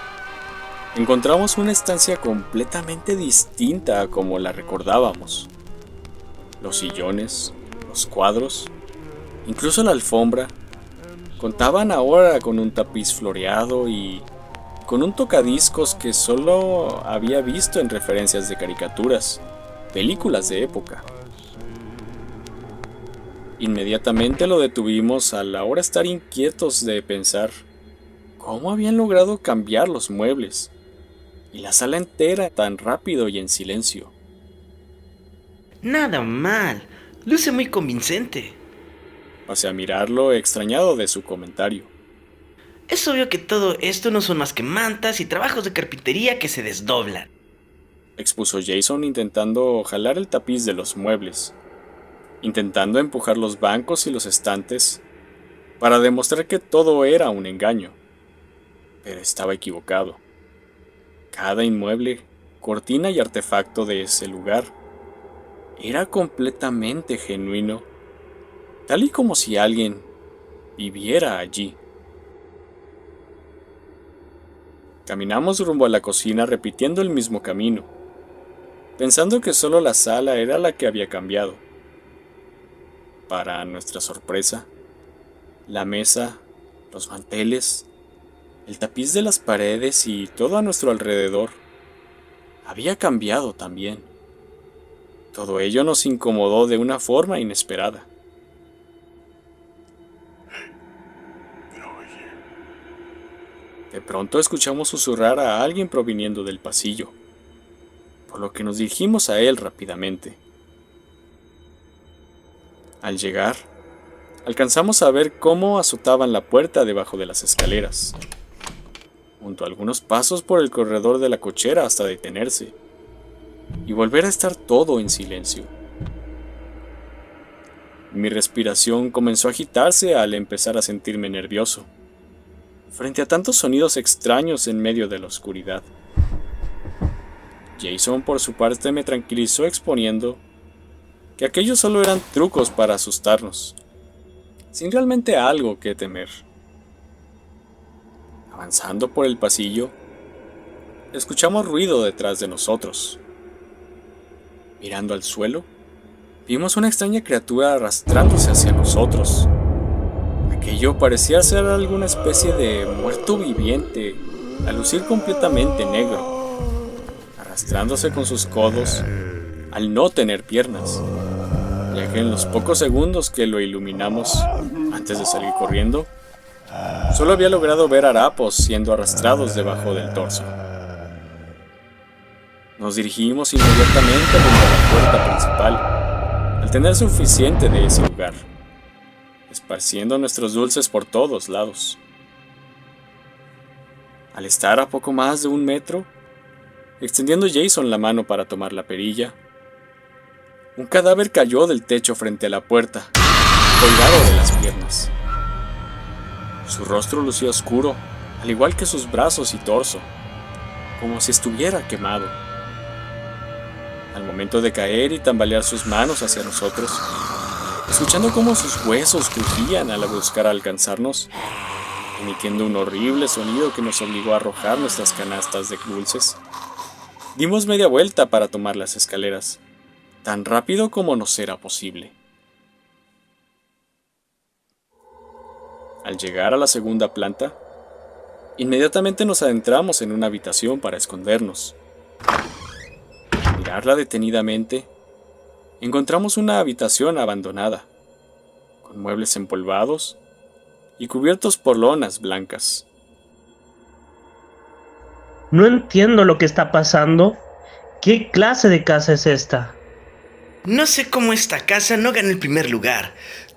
encontramos una estancia completamente distinta a como la recordábamos. Los sillones, los cuadros, incluso la alfombra, contaban ahora con un tapiz floreado y con un tocadiscos que solo había visto en referencias de caricaturas, películas de época. Inmediatamente lo detuvimos al ahora estar inquietos de pensar cómo habían logrado cambiar los muebles y la sala entera tan rápido y en silencio. Nada mal. Luce muy convincente. Pasé a mirarlo extrañado de su comentario. Es obvio que todo esto no son más que mantas y trabajos de carpintería que se desdoblan, Expuso Jason intentando jalar el tapiz de los muebles, intentando empujar los bancos y los estantes para demostrar que todo era un engaño. Pero estaba equivocado. Cada inmueble, cortina y artefacto de ese lugar era completamente genuino, tal y como si alguien viviera allí. Caminamos rumbo a la cocina repitiendo el mismo camino, pensando que solo la sala era la que había cambiado. Para nuestra sorpresa, la mesa, los manteles, el tapiz de las paredes y todo a nuestro alrededor había cambiado también. Todo ello nos incomodó de una forma inesperada. De pronto escuchamos susurrar a alguien proviniendo del pasillo, por lo que nos dirigimos a él rápidamente. Al llegar, alcanzamos a ver cómo azotaban la puerta debajo de las escaleras, junto a algunos pasos por el corredor de la cochera hasta detenerse, y volver a estar todo en silencio. Mi respiración comenzó a agitarse al empezar a sentirme nervioso, frente a tantos sonidos extraños en medio de la oscuridad. Jason, por su parte, me tranquilizó exponiendo que aquellos solo eran trucos para asustarnos, sin realmente algo que temer. Avanzando por el pasillo, escuchamos ruido detrás de nosotros. Mirando al suelo, vimos una extraña criatura arrastrándose hacia nosotros. Aquello parecía ser alguna especie de muerto viviente, al lucir completamente negro, arrastrándose con sus codos al no tener piernas, ya que en los pocos segundos que lo iluminamos antes de salir corriendo, solo había logrado ver harapos siendo arrastrados debajo del torso. Nos dirigimos inmediatamente rumbo a la puerta principal, al tener suficiente de ese lugar, esparciendo nuestros dulces por todos lados. Al estar a poco más de 1 metro, extendiendo Jason la mano para tomar la perilla, un cadáver cayó del techo frente a la puerta, colgado de las piernas. Su rostro lucía oscuro, al igual que sus brazos y torso, como si estuviera quemado. Al momento de caer y tambalear sus manos hacia nosotros, escuchando cómo sus huesos crujían al buscar alcanzarnos, emitiendo un horrible sonido que nos obligó a arrojar nuestras canastas de dulces, dimos media vuelta para tomar las escaleras, tan rápido como nos era posible. Al llegar a la segunda planta, inmediatamente nos adentramos en una habitación para escondernos. Al mirarla detenidamente, encontramos una habitación abandonada, con muebles empolvados y cubiertos por lonas blancas. No entiendo lo que está pasando. ¿Qué clase de casa es esta? No sé cómo esta casa no gana el primer lugar.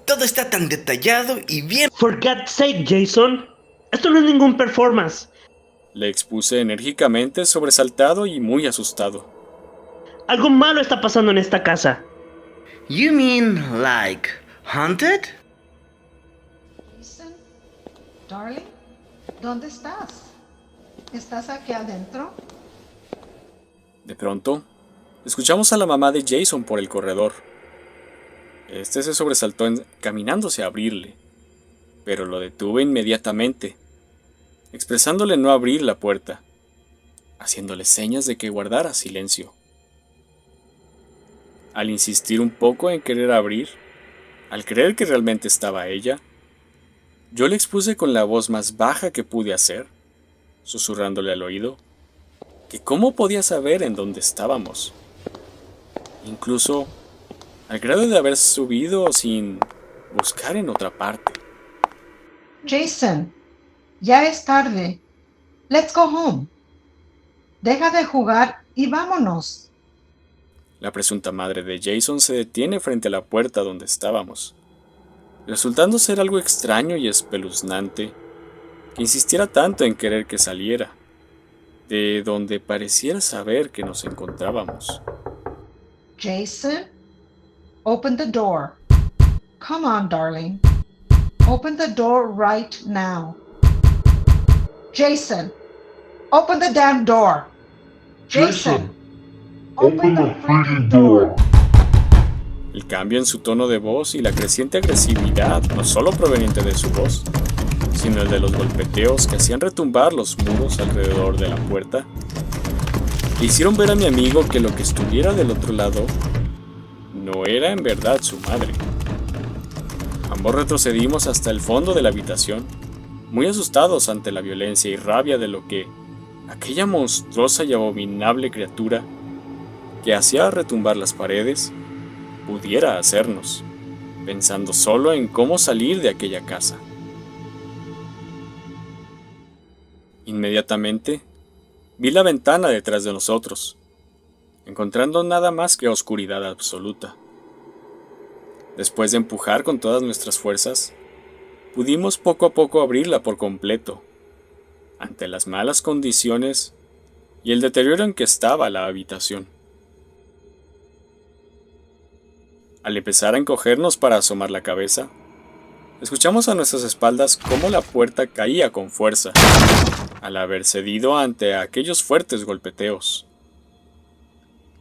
Todo está tan detallado y bien... For God's sake, Jason. Esto no es ningún performance. Le expuse enérgicamente, sobresaltado y muy asustado. Algo malo está pasando en esta casa. You mean like haunted? Jason, darling, ¿dónde estás? ¿Estás aquí adentro? De pronto, escuchamos a la mamá de Jason por el corredor. Este se sobresaltó encaminándose a abrirle, pero lo detuve inmediatamente, expresándole no abrir la puerta, haciéndole señas de que guardara silencio. Al insistir un poco en querer abrir, al creer que realmente estaba ella, yo le expuse con la voz más baja que pude hacer, susurrándole al oído, que cómo podía saber en dónde estábamos. Incluso al grado de haber subido sin buscar en otra parte. Jason, ya es tarde. Let's go home. Deja de jugar y vámonos. La presunta madre de Jason se detiene frente a la puerta donde estábamos, resultando ser algo extraño y espeluznante que insistiera tanto en querer que saliera, de donde pareciera saber que nos encontrábamos. Jason, open the door. Come on, darling. Open the door right now. Jason, open the damn door. Jason, open the freaking door. El cambio en su tono de voz y la creciente agresividad, no solo proveniente de su voz, sino el de los golpeteos que hacían retumbar los muros alrededor de la puerta, le hicieron ver a mi amigo que lo que estuviera del otro lado no era en verdad su madre. Ambos retrocedimos hasta el fondo de la habitación, muy asustados ante la violencia y rabia de lo que aquella monstruosa y abominable criatura que hacía retumbar las paredes pudiera hacernos, pensando solo en cómo salir de aquella casa. Inmediatamente, vi la ventana detrás de nosotros, encontrando nada más que oscuridad absoluta. Después de empujar con todas nuestras fuerzas, pudimos poco a poco abrirla por completo, ante las malas condiciones y el deterioro en que estaba la habitación. Al empezar a encogernos para asomar la cabeza, escuchamos a nuestras espaldas cómo la puerta caía con fuerza, al haber cedido ante aquellos fuertes golpeteos.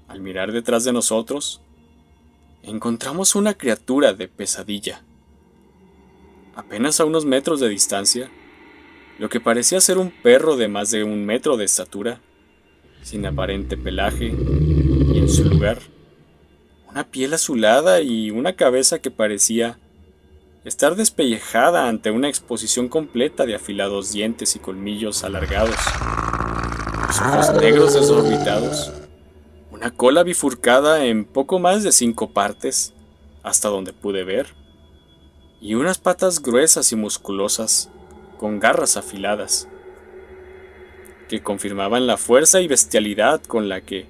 Al mirar detrás de nosotros, encontramos una criatura de pesadilla. Apenas a unos metros de distancia, lo que parecía ser un perro de más de 1 metro de estatura, sin aparente pelaje, y en su lugar, una piel azulada y una cabeza que parecía estar despellejada ante una exposición completa de afilados dientes y colmillos alargados, los ojos negros desorbitados, una cola bifurcada en poco más de 5 partes, hasta donde pude ver, y unas patas gruesas y musculosas, con garras afiladas, que confirmaban la fuerza y bestialidad con la que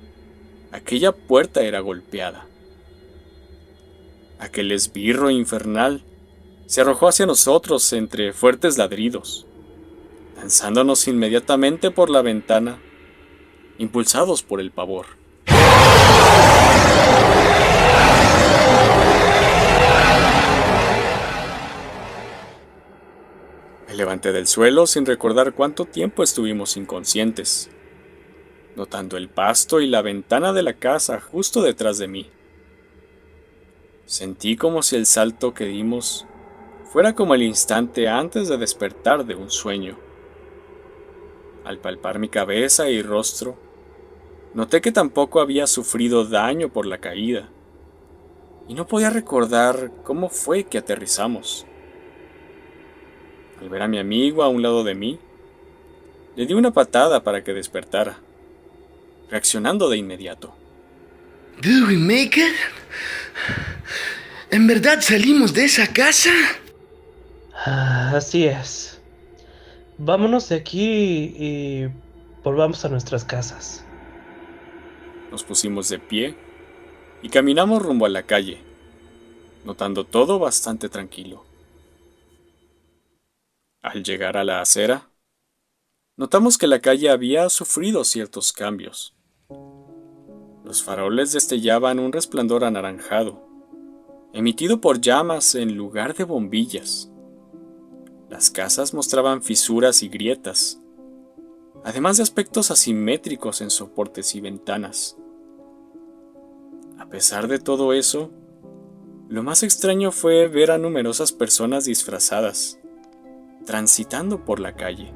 aquella puerta era golpeada. Aquel esbirro infernal se arrojó hacia nosotros entre fuertes ladridos, lanzándonos inmediatamente por la ventana, impulsados por el pavor. Me levanté del suelo sin recordar cuánto tiempo estuvimos inconscientes, notando el pasto y la ventana de la casa justo detrás de mí. Sentí como si el salto que dimos fuera como el instante antes de despertar de un sueño. Al palpar mi cabeza y rostro, noté que tampoco había sufrido daño por la caída, y no podía recordar cómo fue que aterrizamos. Al ver a mi amigo a un lado de mí, le di una patada para que despertara, reaccionando de inmediato. ¿Did we make it? ¿En verdad salimos de esa casa? Así es. Vámonos de aquí y volvamos a nuestras casas. Nos pusimos de pie y caminamos rumbo a la calle, notando todo bastante tranquilo. Al llegar a la acera, notamos que la calle había sufrido ciertos cambios. Los faroles destellaban un resplandor anaranjado, emitido por llamas en lugar de bombillas. Las casas mostraban fisuras y grietas, además de aspectos asimétricos en soportes y ventanas. A pesar de todo eso, lo más extraño fue ver a numerosas personas disfrazadas, transitando por la calle.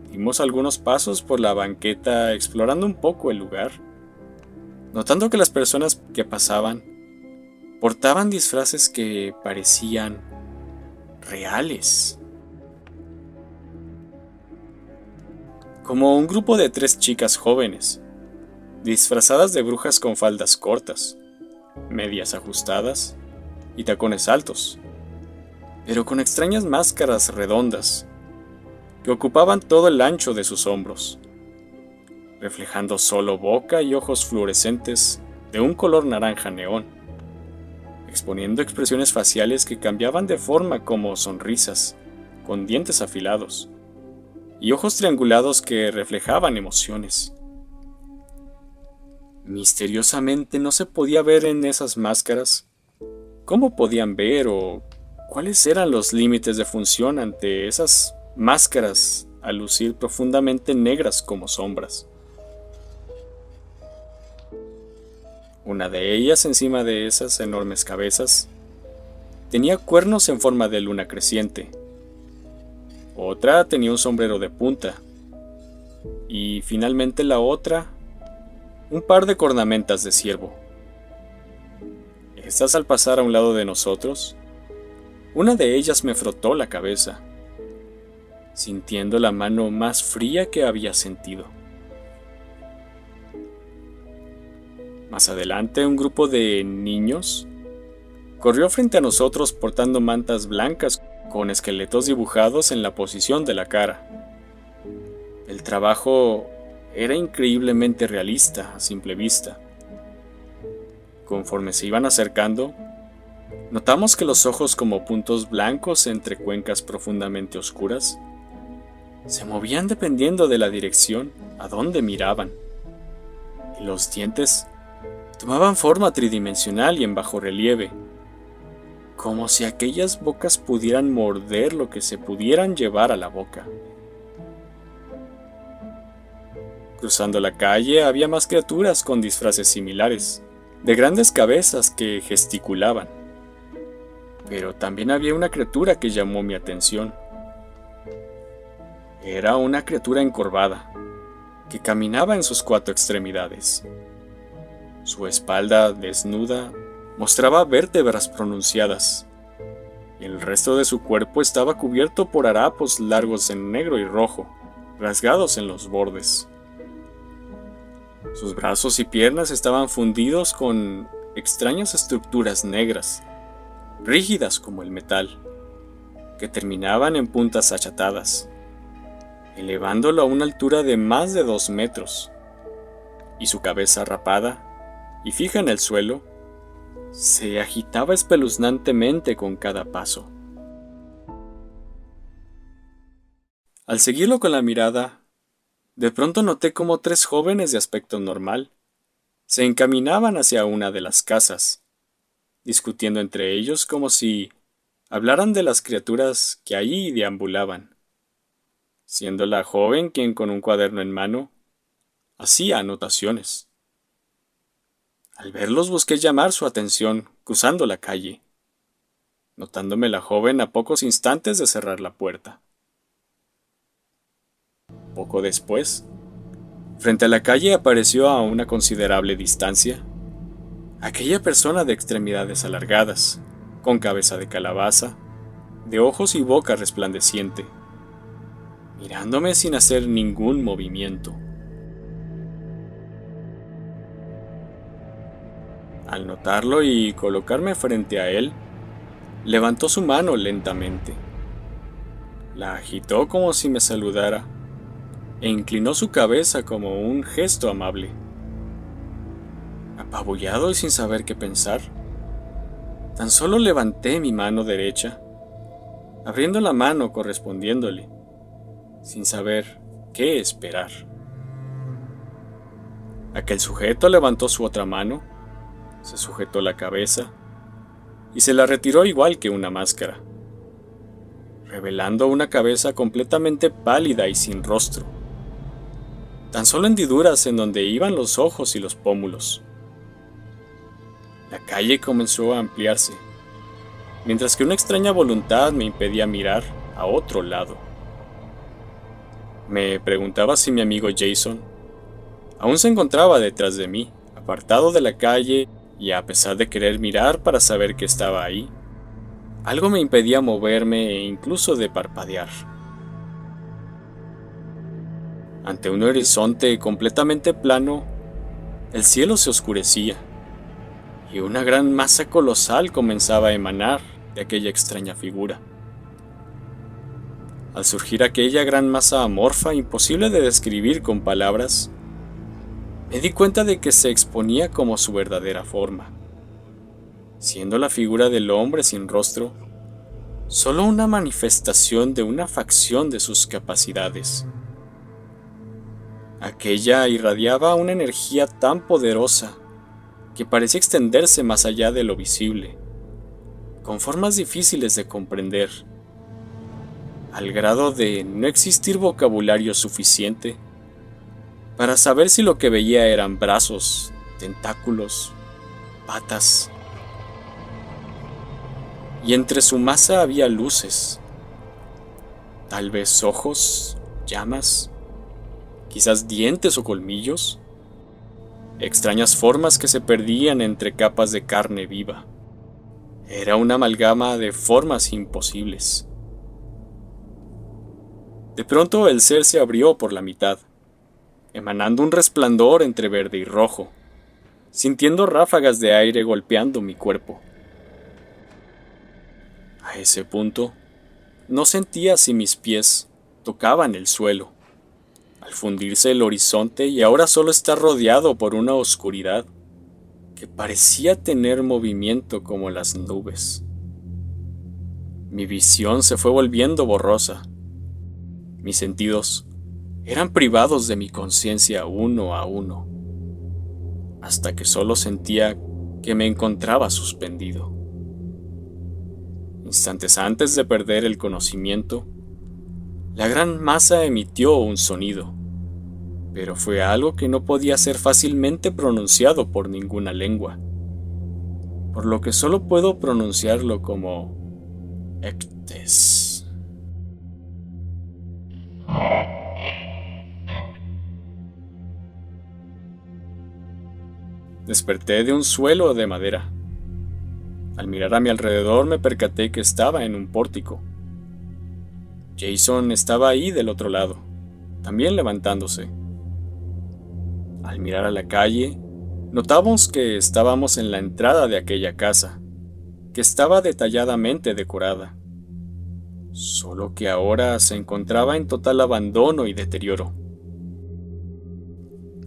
Dimos algunos pasos por la banqueta explorando un poco el lugar, notando que las personas que pasaban portaban disfraces que parecían reales. Como un grupo de 3 chicas jóvenes, disfrazadas de brujas con faldas cortas, medias ajustadas y tacones altos, pero con extrañas máscaras redondas que ocupaban todo el ancho de sus hombros, reflejando solo boca y ojos fluorescentes de un color naranja neón, exponiendo expresiones faciales que cambiaban de forma como sonrisas, con dientes afilados, y ojos triangulados que reflejaban emociones. Misteriosamente no se podía ver en esas máscaras cómo podían ver o cuáles eran los límites de función ante esas máscaras al lucir profundamente negras como sombras. Una de ellas, encima de esas enormes cabezas, tenía cuernos en forma de luna creciente. Otra tenía un sombrero de punta. Y finalmente la otra, un par de cornamentas de ciervo. Estas, al pasar a un lado de nosotros, una de ellas me frotó la cabeza, sintiendo la mano más fría que había sentido. Más adelante, un grupo de niños corrió frente a nosotros portando mantas blancas con esqueletos dibujados en la posición de la cara. El trabajo era increíblemente realista a simple vista. Conforme se iban acercando, notamos que los ojos, como puntos blancos entre cuencas profundamente oscuras, se movían dependiendo de la dirección a donde miraban, y los dientes tomaban forma tridimensional y en bajo relieve, como si aquellas bocas pudieran morder lo que se pudieran llevar a la boca. Cruzando la calle había más criaturas con disfraces similares, de grandes cabezas que gesticulaban. Pero también había una criatura que llamó mi atención. Era una criatura encorvada, que caminaba en sus 4 extremidades. Su espalda desnuda mostraba vértebras pronunciadas, y el resto de su cuerpo estaba cubierto por harapos largos en negro y rojo, rasgados en los bordes. Sus brazos y piernas estaban fundidos con extrañas estructuras negras, rígidas como el metal, que terminaban en puntas achatadas, elevándolo a una altura de más de 2 metros, y su cabeza rapada y fija en el suelo se agitaba espeluznantemente con cada paso. Al seguirlo con la mirada, de pronto noté cómo 3 jóvenes de aspecto normal se encaminaban hacia una de las casas, discutiendo entre ellos como si hablaran de las criaturas que allí deambulaban, siendo la joven quien con un cuaderno en mano hacía anotaciones. Al verlos busqué llamar su atención cruzando la calle, notándome la joven a pocos instantes de cerrar la puerta. Poco después, frente a la calle apareció a una considerable distancia aquella persona de extremidades alargadas, con cabeza de calabaza, de ojos y boca resplandeciente, mirándome sin hacer ningún movimiento. Al notarlo y colocarme frente a él, levantó su mano lentamente, La agitó como si me saludara e inclinó su cabeza como un gesto amable. Apabullado y sin saber qué pensar, tan solo levanté mi mano derecha, abriendo la mano correspondiéndole, sin saber qué esperar. Aquel sujeto levantó su otra mano, se sujetó la cabeza y se la retiró igual que una máscara, revelando una cabeza completamente pálida y sin rostro, tan solo hendiduras en donde iban los ojos y los pómulos. La calle comenzó a ampliarse, mientras que una extraña voluntad me impedía mirar a otro lado. Me preguntaba si mi amigo Jason aún se encontraba detrás de mí, apartado de la calle, y a pesar de querer mirar para saber que estaba ahí, algo me impedía moverme e incluso de parpadear. Ante un horizonte completamente plano, el cielo se oscurecía, y una gran masa colosal comenzaba a emanar de aquella extraña figura. Al surgir aquella gran masa amorfa imposible de describir con palabras, me di cuenta de que se exponía como su verdadera forma, siendo la figura del hombre sin rostro solo una manifestación de una facción de sus capacidades. Aquella irradiaba una energía tan poderosa que parecía extenderse más allá de lo visible, con formas difíciles de comprender, al grado de no existir vocabulario suficiente para saber si lo que veía eran brazos, tentáculos, patas. Y entre su masa había luces, tal vez ojos, llamas, quizás dientes o colmillos, extrañas formas que se perdían entre capas de carne viva. Era una amalgama de formas imposibles. De pronto el ser se abrió por la mitad, emanando un resplandor entre verde y rojo, sintiendo ráfagas de aire golpeando mi cuerpo. A ese punto, no sentía si mis pies tocaban el suelo, al fundirse el horizonte y ahora solo está rodeado por una oscuridad que parecía tener movimiento como las nubes. Mi visión se fue volviendo borrosa. Mis sentidos eran privados de mi conciencia uno a uno, hasta que solo sentía que me encontraba suspendido. Instantes antes de perder el conocimiento, la gran masa emitió un sonido, pero fue algo que no podía ser fácilmente pronunciado por ninguna lengua, por lo que solo puedo pronunciarlo como Ectes. Desperté de un suelo de madera. Al mirar a mi alrededor me percaté que estaba en un pórtico. Jason estaba ahí del otro lado, también levantándose. Al mirar a la calle, notamos que estábamos en la entrada de aquella casa, que estaba detalladamente decorada, solo que ahora se encontraba en total abandono y deterioro.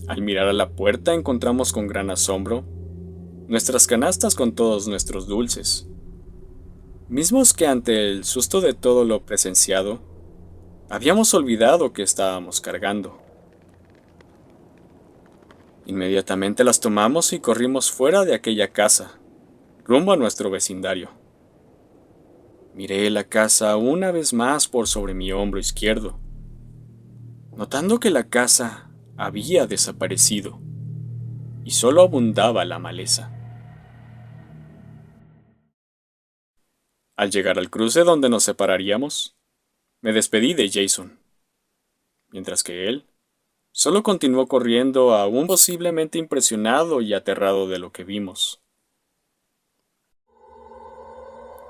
Al mirar a la puerta encontramos con gran asombro nuestras canastas con todos nuestros dulces, mismos que ante el susto de todo lo presenciado, habíamos olvidado que estábamos cargando. Inmediatamente las tomamos y corrimos fuera de aquella casa, rumbo a nuestro vecindario. Miré la casa una vez más por sobre mi hombro izquierdo, notando que la casa había desaparecido y solo abundaba la maleza. Al llegar al cruce donde nos separaríamos, me despedí de Jason, mientras que él solo continuó corriendo, aún posiblemente impresionado y aterrado de lo que vimos.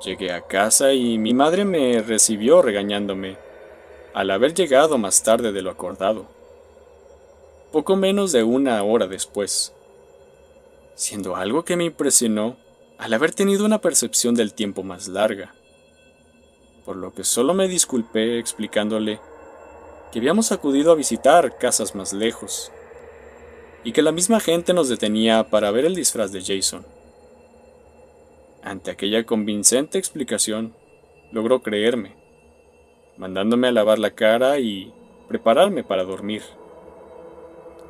Llegué a casa y mi madre me recibió regañándome al haber llegado más tarde de lo acordado, poco menos de una hora después, siendo algo que me impresionó al haber tenido una percepción del tiempo más larga. por lo que solo me disculpé explicándole que habíamos acudido a visitar casas más lejos y que la misma gente nos detenía para ver el disfraz de Jason. Ante aquella convincente explicación, logró creerme, mandándome a lavar la cara y prepararme para dormir.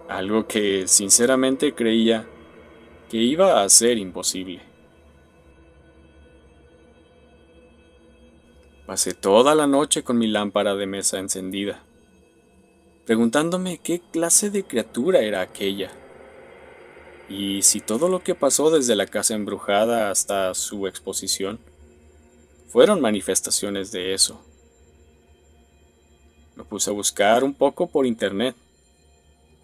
Algo que sinceramente creía que iba a ser imposible. Pasé toda la noche con mi lámpara de mesa encendida, preguntándome qué clase de criatura era aquella, y si todo lo que pasó desde la casa embrujada hasta su exposición fueron manifestaciones de eso. Me puse a buscar un poco por internet,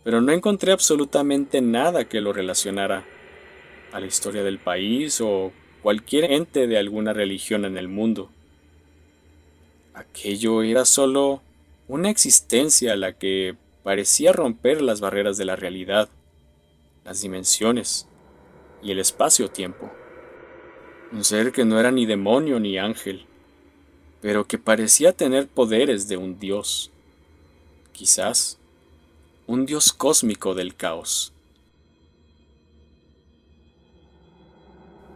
pero no encontré absolutamente nada que lo relacionara a la historia del país o cualquier ente de alguna religión en el mundo. Aquello era solo una existencia a la que parecía romper las barreras de la realidad, las dimensiones y el espacio-tiempo. Un ser que no era ni demonio ni ángel, pero que parecía tener poderes de un dios. Quizás un dios cósmico del caos.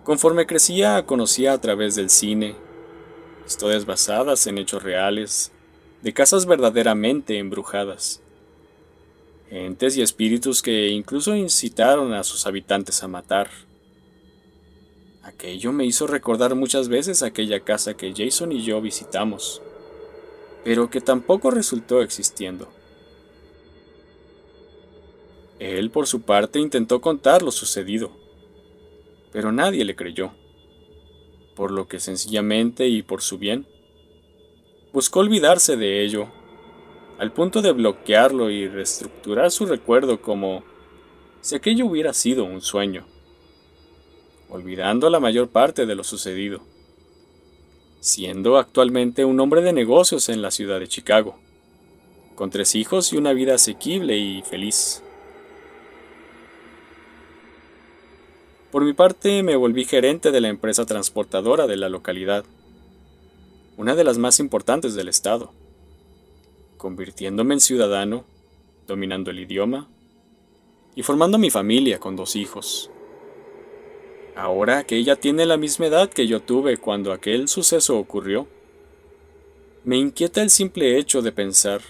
Conforme crecía, conocía a través del cine historias basadas en hechos reales, de casas verdaderamente embrujadas, entes y espíritus que incluso incitaron a sus habitantes a matar. Aquello me hizo recordar muchas veces aquella casa que Jason y yo visitamos, pero que tampoco resultó existiendo. Él, por su parte, intentó contar lo sucedido, pero nadie le creyó, por lo que sencillamente y por su bien, buscó olvidarse de ello, al punto de bloquearlo y reestructurar su recuerdo como si aquello hubiera sido un sueño, olvidando la mayor parte de lo sucedido, siendo actualmente un hombre de negocios en la ciudad de Chicago, con 3 hijos y una vida asequible y feliz. Por mi parte, me volví gerente de la empresa transportadora de la localidad, una de las más importantes del estado, convirtiéndome en ciudadano, dominando el idioma y formando mi familia con 2 hijos. Ahora que ella tiene la misma edad que yo tuve cuando aquel suceso ocurrió, me inquieta el simple hecho de pensar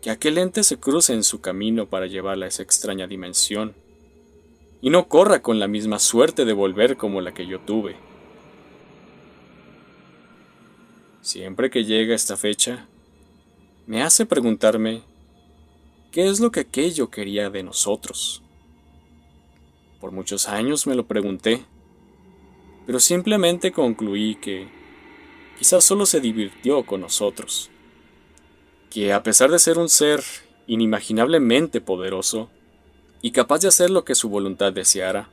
que aquel ente se cruce en su camino para llevarla a esa extraña dimensión y no corra con la misma suerte de volver como la que yo tuve. Siempre que llega esta fecha, me hace preguntarme qué es lo que aquello quería de nosotros. Por muchos años me lo pregunté, pero simplemente concluí que quizás solo se divirtió con nosotros, que a pesar de ser un ser inimaginablemente poderoso y capaz de hacer lo que su voluntad deseara,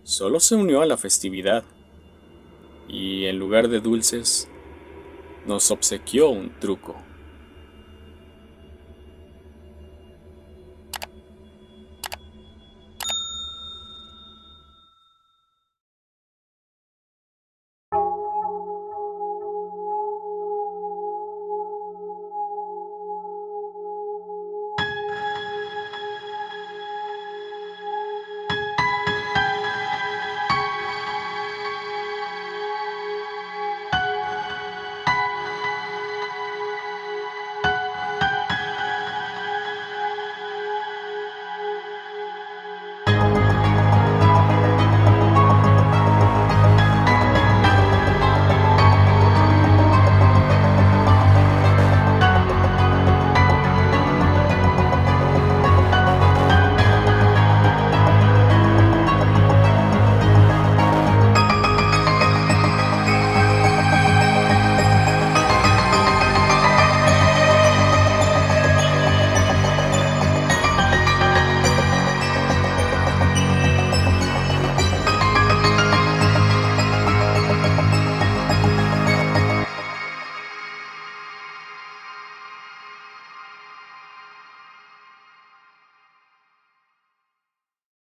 solo se unió a la festividad y en lugar de dulces, nos obsequió un truco.